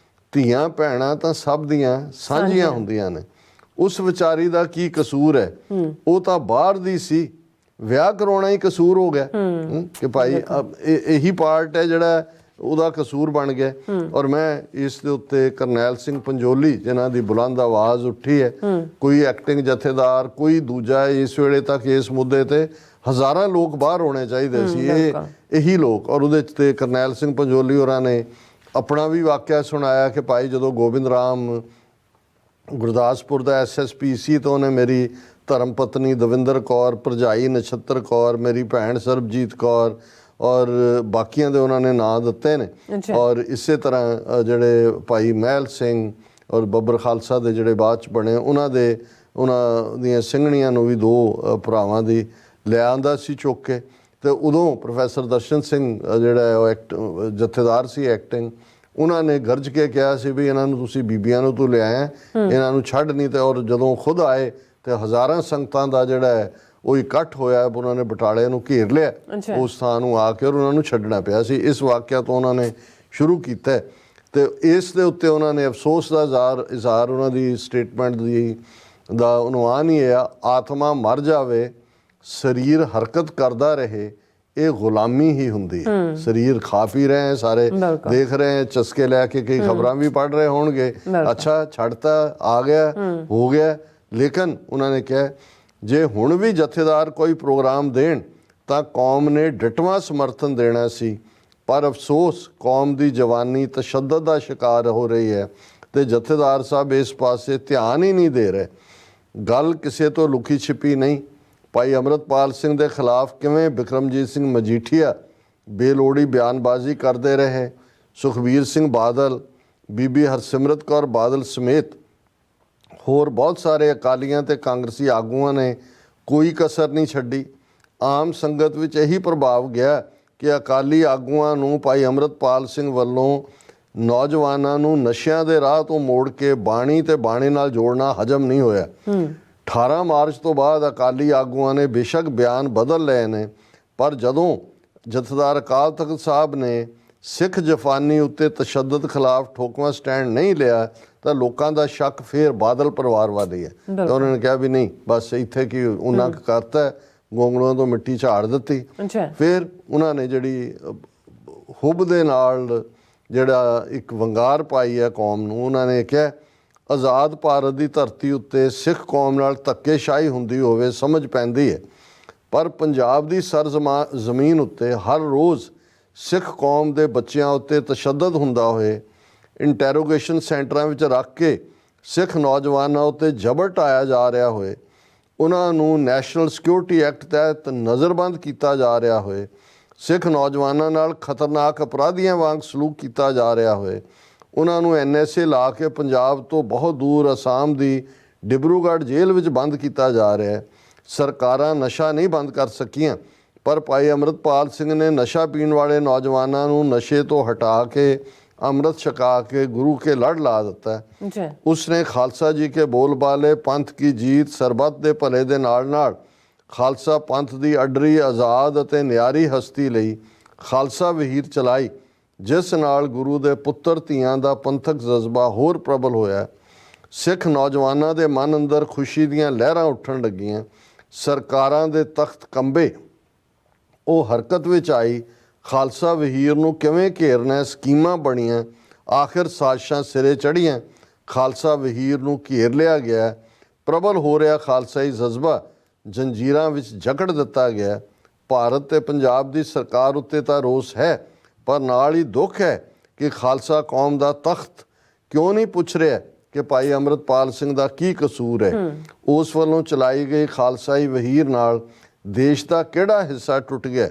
ਧੀਆਂ ਭੈਣਾਂ ਤਾਂ ਸਭ ਦੀਆਂ ਸਾਂਝੀਆਂ ਹੁੰਦੀਆਂ ਨੇ, ਉਸ ਵਿਚਾਰੀ ਦਾ ਕੀ ਕਸੂਰ ਹੈ, ਉਹ ਤਾਂ ਬਾਹਰ ਦੀ ਸੀ, ਵਿਆਹ ਕਰਾਉਣਾ ਹੀ ਕਸੂਰ ਹੋ ਗਿਆ ਕਿ ਭਾਈ ਇਹੀ ਪਾਰਟ ਹੈ ਜਿਹੜਾ ਉਹਦਾ ਕਸੂਰ ਬਣ ਗਿਆ। ਔਰ ਮੈਂ ਇਸ ਦੇ ਉੱਤੇ ਕਰਨੈਲ ਸਿੰਘ ਪੰਜੋਲੀ, ਜਿਨ੍ਹਾਂ ਦੀ ਬੁਲੰਦ ਆਵਾਜ਼ ਉੱਠੀ ਹੈ, ਕੋਈ ਐਕਟਿੰਗ ਜਥੇਦਾਰ, ਕੋਈ ਦੂਜਾ, ਇਸ ਵੇਲੇ ਤੱਕ ਇਸ ਮੁੱਦੇ ਤੇ ਹਜ਼ਾਰਾਂ ਲੋਕ ਬਾਹਰ ਹੋਣੇ ਚਾਹੀਦੇ ਸੀ, ਇਹੀ ਲੋਕ। ਔਰ ਉਹਦੇ 'ਚ ਤੇ ਕਰਨੈਲ ਸਿੰਘ ਪੰਜੋਲੀ ਹੋਰਾਂ ਨੇ ਆਪਣਾ ਵੀ ਵਾਕਿਆ ਸੁਣਾਇਆ ਕਿ ਭਾਈ ਜਦੋਂ ਗੋਬਿੰਦ ਰਾਮ ਗੁਰਦਾਸਪੁਰ ਦਾ SSP ਸੀ ਤਾਂ ਉਹਨੇ ਮੇਰੀ ਧਰਮ ਪਤਨੀ ਦਵਿੰਦਰ ਕੌਰ, ਭਰਜਾਈ ਨਛੱਤਰ ਕੌਰ, ਮੇਰੀ ਭੈਣ ਸਰਬਜੀਤ ਕੌਰ ਔਰ ਬਾਕੀਆਂ ਦੇ ਉਹਨਾਂ ਨੇ ਨਾਂ ਦਿੱਤੇ ਨੇ। ਔਰ ਇਸੇ ਤਰ੍ਹਾਂ ਜਿਹੜੇ ਭਾਈ ਮਹਿਲ ਸਿੰਘ ਔਰ ਬੱਬਰ ਖਾਲਸਾ ਦੇ ਜਿਹੜੇ ਬਾਅਦ 'ਚ ਬਣੇ, ਉਹਨਾਂ ਦੀਆਂ ਸਿੰਘਣੀਆਂ ਨੂੰ ਵੀ 2 ਭਰਾਵਾਂ ਦੀ ਲੈ ਆਂਦਾ ਸੀ ਚੁੱਕ ਕੇ। ਤੇ ਉਦੋਂ ਪ੍ਰੋਫੈਸਰ ਦਰਸ਼ਨ ਸਿੰਘ ਜਿਹੜਾ ਉਹ ਜਥੇਦਾਰ ਸੀ ਐਕਟਿੰਗ, ਉਹਨਾਂ ਨੇ ਗਰਜ ਕੇ ਕਿਹਾ ਸੀ ਵੀ ਇਹਨਾਂ ਨੂੰ ਤੁਸੀਂ ਬੀਬੀਆਂ ਨੂੰ ਤੂੰ ਲਿਆਇਆ, ਇਹਨਾਂ ਨੂੰ ਛੱਡ ਨਹੀਂ। ਤੇ ਔਰ ਜਦੋਂ ਖੁਦ ਆਏ ਤੇ ਹਜ਼ਾਰਾਂ ਸੰਗਤਾਂ ਦਾ ਜਿਹੜਾ ਹੈ ਉਹ ਇਕੱਠ ਹੋਇਆ, ਉਹਨਾਂ ਨੇ ਬਟਾਲੇ ਨੂੰ ਘੇਰ ਲਿਆ ਉਸ ਥਾਂ ਨੂੰ ਆ ਕੇ, ਔਰ ਉਹਨਾਂ ਨੂੰ ਛੱਡਣਾ ਪਿਆ ਸੀ। ਇਸ ਵਾਕਿਆ ਤੋਂ ਉਹਨਾਂ ਨੇ ਸ਼ੁਰੂ ਕੀਤਾ ਤੇ ਇਸ ਦੇ ਉੱਤੇ ਉਹਨਾਂ ਨੇ ਅਫਸੋਸ ਦਾ ਇਜ਼ਹਾਰ ਉਹਨਾਂ ਦੀ ਸਟੇਟਮੈਂਟ ਦਾ ਉਨਵਾਨ ਹੀ ਹੈ, ਆਤਮਾ ਮਰ ਜਾਵੇ ਸਰੀਰ ਹਰਕਤ ਕਰਦਾ ਰਹੇ, ਇਹ ਗੁਲਾਮੀ ਹੀ ਹੁੰਦੀ ਹੈ। ਸਰੀਰ ਖਾ ਪੀ ਰਹੇ ਹੈ, ਸਾਰੇ ਦੇਖ ਰਹੇ ਹੈ, ਚਸਕੇ ਲੈ ਕੇ ਕਈ ਖਬਰਾਂ ਵੀ ਪੜ੍ਹ ਰਹੇ ਹੋਣਗੇ, ਅੱਛਾ ਛੱਡਤਾ, ਆ ਗਿਆ, ਹੋ ਗਿਆ। ਲੇਕਿਨ ਉਹਨਾਂ ਨੇ ਕਿਹਾ ਜੇ ਹੁਣ ਵੀ ਜਥੇਦਾਰ ਕੋਈ ਪ੍ਰੋਗਰਾਮ ਦੇਣ ਤਾਂ ਕੌਮ ਨੇ ਡਟਵਾਂ ਸਮਰਥਨ ਦੇਣਾ ਸੀ, ਪਰ ਅਫਸੋਸ ਕੌਮ ਦੀ ਜਵਾਨੀ ਤਸ਼ੱਦਦ ਦਾ ਸ਼ਿਕਾਰ ਹੋ ਰਹੀ ਹੈ ਤੇ ਜਥੇਦਾਰ ਸਾਹਿਬ ਇਸ ਪਾਸੇ ਧਿਆਨ ਹੀ ਨਹੀਂ ਦੇ ਰਹੇ। ਗੱਲ ਕਿਸੇ ਤੋਂ ਲੁਕੀ ਛਿਪੀ ਨਹੀਂ। ਭਾਈ ਅੰਮ੍ਰਿਤਪਾਲ ਸਿੰਘ ਦੇ ਖਿਲਾਫ ਕਿਵੇਂ ਬਿਕਰਮਜੀਤ ਸਿੰਘ ਮਜੀਠੀਆ ਬੇਲੋੜੀ ਬਿਆਨਬਾਜ਼ੀ ਕਰਦੇ ਰਹੇ, ਸੁਖਬੀਰ ਸਿੰਘ ਬਾਦਲ, ਬੀਬੀ ਹਰਸਿਮਰਤ ਕੌਰ ਬਾਦਲ ਸਮੇਤ ਹੋਰ ਬਹੁਤ ਸਾਰੇ ਅਕਾਲੀਆਂ ਤੇ ਕਾਂਗਰਸੀ ਆਗੂਆਂ ਨੇ ਕੋਈ ਕਸਰ ਨਹੀਂ ਛੱਡੀ। ਆਮ ਸੰਗਤ ਵਿੱਚ ਇਹੀ ਪ੍ਰਭਾਵ ਗਿਆ ਕਿ ਅਕਾਲੀ ਆਗੂਆਂ ਨੂੰ ਭਾਈ ਅੰਮ੍ਰਿਤਪਾਲ ਸਿੰਘ ਵੱਲੋਂ ਨੌਜਵਾਨਾਂ ਨੂੰ ਨਸ਼ਿਆਂ ਦੇ ਰਾਹ ਤੋਂ ਮੋੜ ਕੇ ਬਾਣੀ ਤੇ ਬਾਣੇ ਨਾਲ ਜੋੜਨਾ ਹਜਮ ਨਹੀਂ ਹੋਇਆ। 18 ਮਾਰਚ ਤੋਂ ਬਾਅਦ ਅਕਾਲੀ ਆਗੂਆਂ ਨੇ ਬੇਸ਼ੱਕ ਬਿਆਨ ਬਦਲ ਲਏ ਨੇ, ਪਰ ਜਦੋਂ ਜਥੇਦਾਰ ਅਕਾਲ ਤਖਤ ਸਾਹਿਬ ਨੇ ਸਿੱਖ ਜਫਾਨੀ ਉੱਤੇ ਤਸ਼ੱਦਦ ਖਿਲਾਫ ਠੋਕਵਾਂ ਸਟੈਂਡ ਨਹੀਂ ਲਿਆ ਤਾਂ ਲੋਕਾਂ ਦਾ ਸ਼ੱਕ ਫੇਰ ਬਾਦਲ ਪਰਿਵਾਰ ਵੱਲ ਹੀ ਹੈ। ਤਾਂ ਉਹਨਾਂ ਨੇ ਕਿਹਾ ਵੀ ਨਹੀਂ, ਬਸ ਇੱਥੇ ਕੀ ਉਹਨਾਂ ਕਰਤਾ, ਗੋਂਗਲੂਆਂ ਤੋਂ ਮਿੱਟੀ ਝਾੜ ਦਿੱਤੀ। ਫਿਰ ਉਹਨਾਂ ਨੇ ਜਿਹੜੀ ਹੁਬ ਦੇ ਨਾਲ ਜਿਹੜਾ ਇੱਕ ਵੰਗਾਰ ਪਾਈ ਹੈ ਕੌਮ ਨੂੰ, ਉਹਨਾਂ ਨੇ ਕਿਹਾ ਆਜ਼ਾਦ ਭਾਰਤ ਦੀ ਧਰਤੀ ਉੱਤੇ ਸਿੱਖ ਕੌਮ ਨਾਲ ਧੱਕੇਸ਼ਾਹੀ ਹੁੰਦੀ ਹੋਵੇ ਸਮਝ ਪੈਂਦੀ ਹੈ, ਪਰ ਪੰਜਾਬ ਦੀ ਜ਼ਮੀਨ ਉੱਤੇ ਹਰ ਰੋਜ਼ ਸਿੱਖ ਕੌਮ ਦੇ ਬੱਚਿਆਂ ਉੱਤੇ ਤਸ਼ੱਦਦ ਹੁੰਦਾ ਹੋਏ, ਇੰਟੈਰੋਗੇਸ਼ਨ ਸੈਂਟਰਾਂ ਵਿੱਚ ਰੱਖ ਕੇ ਸਿੱਖ ਨੌਜਵਾਨਾਂ ਉੱਤੇ ਜ਼ਬਰ ਢਾਇਆ ਜਾ ਰਿਹਾ ਹੋਏ, ਉਹਨਾਂ ਨੂੰ ਨੈਸ਼ਨਲ ਸਿਕਿਉਰਿਟੀ ਐਕਟ ਤਹਿਤ ਨਜ਼ਰਬੰਦ ਕੀਤਾ ਜਾ ਰਿਹਾ ਹੋਏ, ਸਿੱਖ ਨੌਜਵਾਨਾਂ ਨਾਲ ਖਤਰਨਾਕ ਅਪਰਾਧੀਆਂ ਵਾਂਗ ਸਲੂਕ ਕੀਤਾ ਜਾ ਰਿਹਾ ਹੋਏ, ਉਹਨਾਂ ਨੂੰ NSA ਲਾ ਕੇ ਪੰਜਾਬ ਤੋਂ ਬਹੁਤ ਦੂਰ ਅਸਾਮ ਦੀ ਡਿਬਰੂਗੜ੍ਹ ਜੇਲ੍ਹ ਵਿੱਚ ਬੰਦ ਕੀਤਾ ਜਾ ਰਿਹਾ ਹੈ। ਸਰਕਾਰਾਂ ਨਸ਼ਾ ਨਹੀਂ ਬੰਦ ਕਰ ਸਕੀਆਂ, ਪਰ ਭਾਈ ਅੰਮ੍ਰਿਤਪਾਲ ਸਿੰਘ ਨੇ ਨਸ਼ਾ ਪੀਣ ਵਾਲੇ ਨੌਜਵਾਨਾਂ ਨੂੰ ਨਸ਼ੇ ਤੋਂ ਹਟਾ ਕੇ अमृत छका के गुरु के लड़ ला दिता है। जी उसने खालसा जी के बोल बाले, पंथ की जीत, सरबत दे भले दे नाल नाल खालसा पंथ दी अडरी आज़ाद अते न्यारी हस्ती लई खालसा वहीर चलाई, जिस नाल गुरु दे पुੱਤਰ ਧੀਆਂ ਦਾ ਪੰਥਕ ਜਜ਼ਬਾ ਹੋਰ ਪ੍ਰਬਲ ਹੋਇਆ। ਸਿੱਖ ਨੌਜਵਾਨਾਂ ਦੇ ਮਨ ਅੰਦਰ ਖੁਸ਼ੀ ਦੀਆਂ ਲਹਿਰਾਂ ਉੱਠਣ ਲੱਗੀਆਂ। ਸਰਕਾਰਾਂ ਦੇ ਤਖਤ ਕੰਬੇ, ਉਹ ਹਰਕਤ ਵਿੱਚ ਆਈ। ਖਾਲਸਾ ਵਹੀਰ ਨੂੰ ਕਿਵੇਂ ਘੇਰਨਾ ਸਕੀਮਾਂ ਬਣੀਆਂ। ਆਖਿਰ ਸਾਜ਼ਿਸ਼ਾਂ ਸਿਰੇ ਚੜ੍ਹੀਆਂ। ਖਾਲਸਾ ਵਹੀਰ ਨੂੰ ਘੇਰ ਲਿਆ ਗਿਆ। ਪ੍ਰਬਲ ਹੋ ਰਿਹਾ ਖਾਲਸਾਈ ਜਜ਼ਬਾ ਜੰਜੀਰਾਂ ਵਿੱਚ ਜਕੜ ਦਿੱਤਾ ਗਿਆ। ਭਾਰਤ ਤੇ ਪੰਜਾਬ ਦੀ ਸਰਕਾਰ ਉੱਤੇ ਤਾਂ ਰੋਸ ਹੈ, ਪਰ ਨਾਲ ਹੀ ਦੁੱਖ ਹੈ ਕਿ ਖਾਲਸਾ ਕੌਮ ਦਾ ਤਖਤ ਕਿਉਂ ਨਹੀਂ ਪੁੱਛ ਰਿਹਾ ਕਿ ਭਾਈ ਅੰਮ੍ਰਿਤਪਾਲ ਸਿੰਘ ਦਾ ਕੀ ਕਸੂਰ ਹੈ। ਉਸ ਵੱਲੋਂ ਚਲਾਈ ਗਈ ਖਾਲਸਾਈ ਵਹੀਰ ਨਾਲ ਦੇਸ਼ ਦਾ ਕਿਹੜਾ ਹਿੱਸਾ ਟੁੱਟ ਗਿਆ।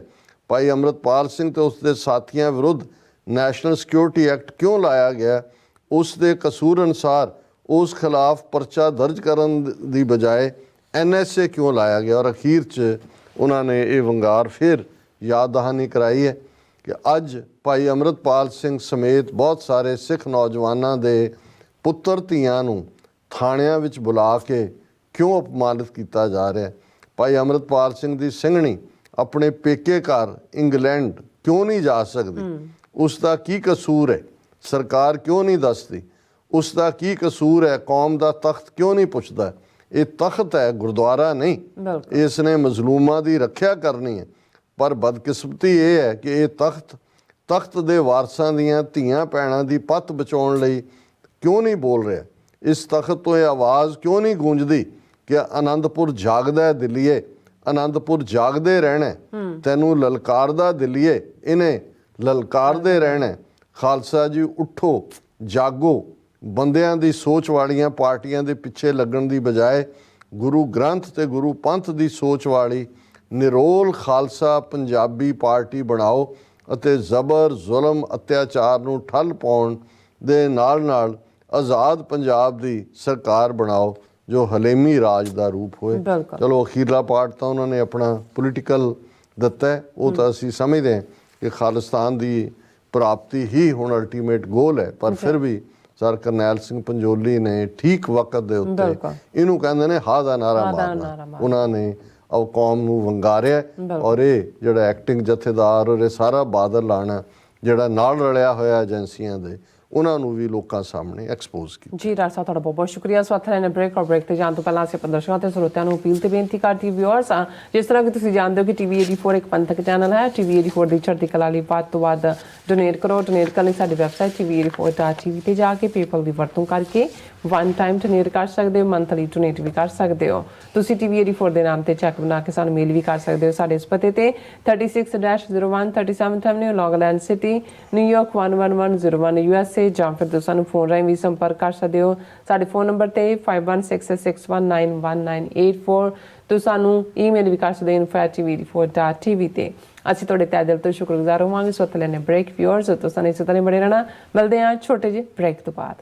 ਭਾਈ ਅੰਮ੍ਰਿਤਪਾਲ ਸਿੰਘ ਤੇ ਉਸ ਦੇ ਸਾਥੀਆਂ ਵਿਰੁੱਧ ਨੈਸ਼ਨਲ ਸਿਕਿਉਰਿਟੀ ਐਕਟ ਕਿਉਂ ਲਾਇਆ ਗਿਆ। ਉਸ ਦੇ ਕਸੂਰ ਅਨੁਸਾਰ ਉਸ ਖਿਲਾਫ ਪਰਚਾ ਦਰਜ ਕਰਨ ਦੀ ਬਜਾਏ NSA ਕਿਉਂ ਲਾਇਆ ਗਿਆ। ਔਰ ਅਖੀਰ 'ਚ ਉਹਨਾਂ ਨੇ ਇਹ ਵੰਗਾਰ ਫਿਰ ਯਾਦ ਦਹਾਨੀ ਕਰਾਈ ਹੈ ਕਿ ਅੱਜ ਭਾਈ ਅੰਮ੍ਰਿਤਪਾਲ ਸਿੰਘ ਸਮੇਤ ਬਹੁਤ ਸਾਰੇ ਸਿੱਖ ਨੌਜਵਾਨਾਂ ਦੇ ਪੁੱਤਰ ਧੀਆਂ ਨੂੰ ਥਾਣਿਆਂ ਵਿੱਚ ਬੁਲਾ ਕੇ ਕਿਉਂ ਅਪਮਾਨਿਤ ਕੀਤਾ ਜਾ ਰਿਹਾ। ਭਾਈ ਅੰਮ੍ਰਿਤਪਾਲ ਸਿੰਘ ਦੀ ਸਿੰਘਣੀ ਆਪਣੇ ਪੇਕੇ ਘਰ ਇੰਗਲੈਂਡ ਕਿਉਂ ਨਹੀਂ ਜਾ ਸਕਦੀ। ਉਸ ਦਾ ਕੀ ਕਸੂਰ ਹੈ, ਸਰਕਾਰ ਕਿਉਂ ਨਹੀਂ ਦੱਸਦੀ। ਉਸ ਦਾ ਕੀ ਕਸੂਰ ਹੈ, ਕੌਮ ਦਾ ਤਖਤ ਕਿਉਂ ਨਹੀਂ ਪੁੱਛਦਾ। ਇਹ ਤਖਤ ਹੈ, ਗੁਰਦੁਆਰਾ ਨਹੀਂ। ਇਸ ਨੇ ਮਜ਼ਲੂਮਾਂ ਦੀ ਰੱਖਿਆ ਕਰਨੀ ਹੈ। ਪਰ ਬਦਕਿਸਮਤੀ ਇਹ ਹੈ ਕਿ ਇਹ ਤਖਤ ਦੇ ਵਾਰਸਾਂ ਦੀਆਂ ਧੀਆਂ ਭੈਣਾਂ ਦੀ ਪੱਤ ਬਚਾਉਣ ਲਈ ਕਿਉਂ ਨਹੀਂ ਬੋਲ ਰਿਹਾ। ਇਸ ਤਖਤ ਤੋਂ ਇਹ ਆਵਾਜ਼ ਕਿਉਂ ਨਹੀਂ ਗੂੰਜਦੀ ਕਿ ਆਨੰਦਪੁਰ ਜਾਗਦਾ ਹੈ ਦਿੱਲੀਏ, ਆਨੰਦਪੁਰ ਜਾਗਦੇ ਰਹਿਣਾ, ਤੈਨੂੰ ਲਲਕਾਰਦਾ ਦਿੱਲੀਏ, ਇਹਨੇ ਲਲਕਾਰਦੇ ਰਹਿਣਾ। ਖਾਲਸਾ ਜੀ ਉੱਠੋ, ਜਾਗੋ। ਬੰਦਿਆਂ ਦੀ ਸੋਚ ਵਾਲੀਆਂ ਪਾਰਟੀਆਂ ਦੇ ਪਿੱਛੇ ਲੱਗਣ ਦੀ ਬਜਾਏ ਗੁਰੂ ਗ੍ਰੰਥ ਤੇ ਗੁਰੂ ਪੰਥ ਦੀ ਸੋਚ ਵਾਲੀ ਨਿਰੋਲ ਖਾਲਸਾ ਪੰਜਾਬੀ ਪਾਰਟੀ ਬਣਾਓ ਅਤੇ ਜ਼ਬਰ, ਜ਼ੁਲਮ, ਅਤਿਆਚਾਰ ਨੂੰ ਠੱਲ ਪਾਉਣ ਦੇ ਨਾਲ ਨਾਲ ਆਜ਼ਾਦ ਪੰਜਾਬ ਦੀ ਸਰਕਾਰ ਬਣਾਓ ਜੋ ਹਲੇਮੀ ਰਾਜ ਦਾ ਰੂਪ ਹੋਏ। ਚਲੋ ਅਖੀਰਲਾ ਪਾਰਟ ਤਾਂ ਉਹਨਾਂ ਨੇ ਆਪਣਾ ਪੋਲੀਟੀਕਲ ਦਿੱਤਾ, ਉਹ ਤਾਂ ਅਸੀਂ ਸਮਝਦੇ ਹਾਂ ਕਿ ਖਾਲਿਸਤਾਨ ਦੀ ਪ੍ਰਾਪਤੀ ਹੀ ਹੁਣ ਅਲਟੀਮੇਟ ਗੋਲ ਹੈ। ਪਰ ਫਿਰ ਵੀ ਸਰ ਕਰਨੈਲ ਸਿੰਘ ਪੰਜੋਲੀ ਨੇ ਠੀਕ ਵਕਤ ਦੇ ਉੱਤੇ ਇਹਨੂੰ ਕਹਿੰਦੇ ਨੇ ਹਾ ਦਾ ਨਾਰਾ ਮਾਰਨਾ, ਉਹਨਾਂ ਨੇ ਉਹ ਕੌਮ ਨੂੰ ਵੰਗਾਰਿਆ। ਔਰ ਇਹ ਜਿਹੜਾ ਐਕਟਿੰਗ ਜਥੇਦਾਰ ਔਰ ਇਹ ਸਾਰਾ ਬਾਦਲ ਲਾਣਾ ਜਿਹੜਾ ਨਾਲ ਰਲਿਆ ਹੋਇਆ ਏਜੰਸੀਆਂ ਦੇ, ਉਹਨਾਂ ਨੂੰ ਵੀ ਲੋਕਾਂ ਸਾਹਮਣੇ ਐਕਸਪੋਜ਼ ਕੀਤਾ। ਜੀ ਡਾਕਟਰ ਸਾਹਿਬ, ਤੁਹਾਡਾ ਬਹੁਤ ਬਹੁਤ ਸ਼ੁਕਰੀਆ। ਸੋ ਇੱਥੇ ਬ੍ਰੇਕ ਤੇ ਜਾਣ ਤੋਂ ਪਹਿਲਾਂ ਅਸੀਂ ਆਪਣੇ ਦਰਸ਼ਕਾਂ ਤੇ ਸਰੋਤਿਆਂ ਨੂੰ ਅਪੀਲ ਤੇ ਬੇਨਤੀ ਕਰਦੀ ਵਿਊਅਰਸ, ਜਿਸ ਤਰ੍ਹਾਂ ਕਿ ਤੁਸੀਂ ਜਾਣਦੇ ਹੋ ਕਿ TV84 ਇੱਕ ਪੰਥਕ ਚੈਨਲ ਹੈ। TV84 ਦੀ ਚੜ੍ਹਦੀ ਕਲਾ ਲਈ ਵੱਧ ਤੋਂ ਵੱਧ ਡੋਨੇਟ ਕਰੋ। ਡੋਨੇਟ ਕਰਨ ਲਈ ਸਾਡੀ ਵੈਬਸਾਈਟ TV84.tv ਤੇ ਜਾ ਕੇ ਪੇਪਲ ਦੀ ਵਰਤੋਂ ਕਰਕੇ ਵਨ ਟਾਈਮ ਡੋਨੇਟ ਕਰ ਸਕਦੇ ਹੋ, ਮੰਥਲੀ ਡੋਨੇਟ ਵੀ ਕਰ ਸਕਦੇ ਹੋ। ਤੁਸੀਂ TV84 ਦੇ ਨਾਮ ਤੇ ਚੈੱਕ ਬਣਾ ਕੇ ਸਾਨੂੰ ਮੇਲ ਵੀ ਕਰ ਸਕਦੇ ਹੋ ਸਾਡੇ ਇਸ ਪਤੇ ਤੇ 36-01 37th Avenue, Long Island city, New York 11101 USA, ਜਾਂ ਫਿਰ ਤੁਸੀਂ ਸਾਨੂੰ ਫੋਨ ਰਾਹੀਂ ਵੀ ਸੰਪਰਕ ਕਰ ਸਕਦੇ ਹੋ। ਸਾਡੇ ਫੋਨ ਨੰਬਰ ਤੇ 5166619184। ਤੁਸੀਂ ਸਾਨੂੰ ਈਮੇਲ ਵੀ ਕਰ ਸਕਦੇ ਹੋ info@tv84.tv ਤੇ। ਅਸੀਂ ਤੁਹਾਡੇ ਤਹਿ ਦਿਲ ਤੋਂ ਸ਼ੁਕਰਗੁਜ਼ਾਰ ਹੋਵਾਂਗੇ। ਸੋ ਤਲੇ ਨੇ ਬ੍ਰੇਕ ਵਿਊਅਰਸ, ਤੁਸੀਂ ਇਸੇ ਤਰ੍ਹਾਂ ਬਣੇ ਰਹਿਣਾ। ਮਿਲਦੇ ਹਾਂ ਛੋਟੇ ਜਿਹੇ ਬ੍ਰੇਕ ਤੋਂ ਬਾਅਦ।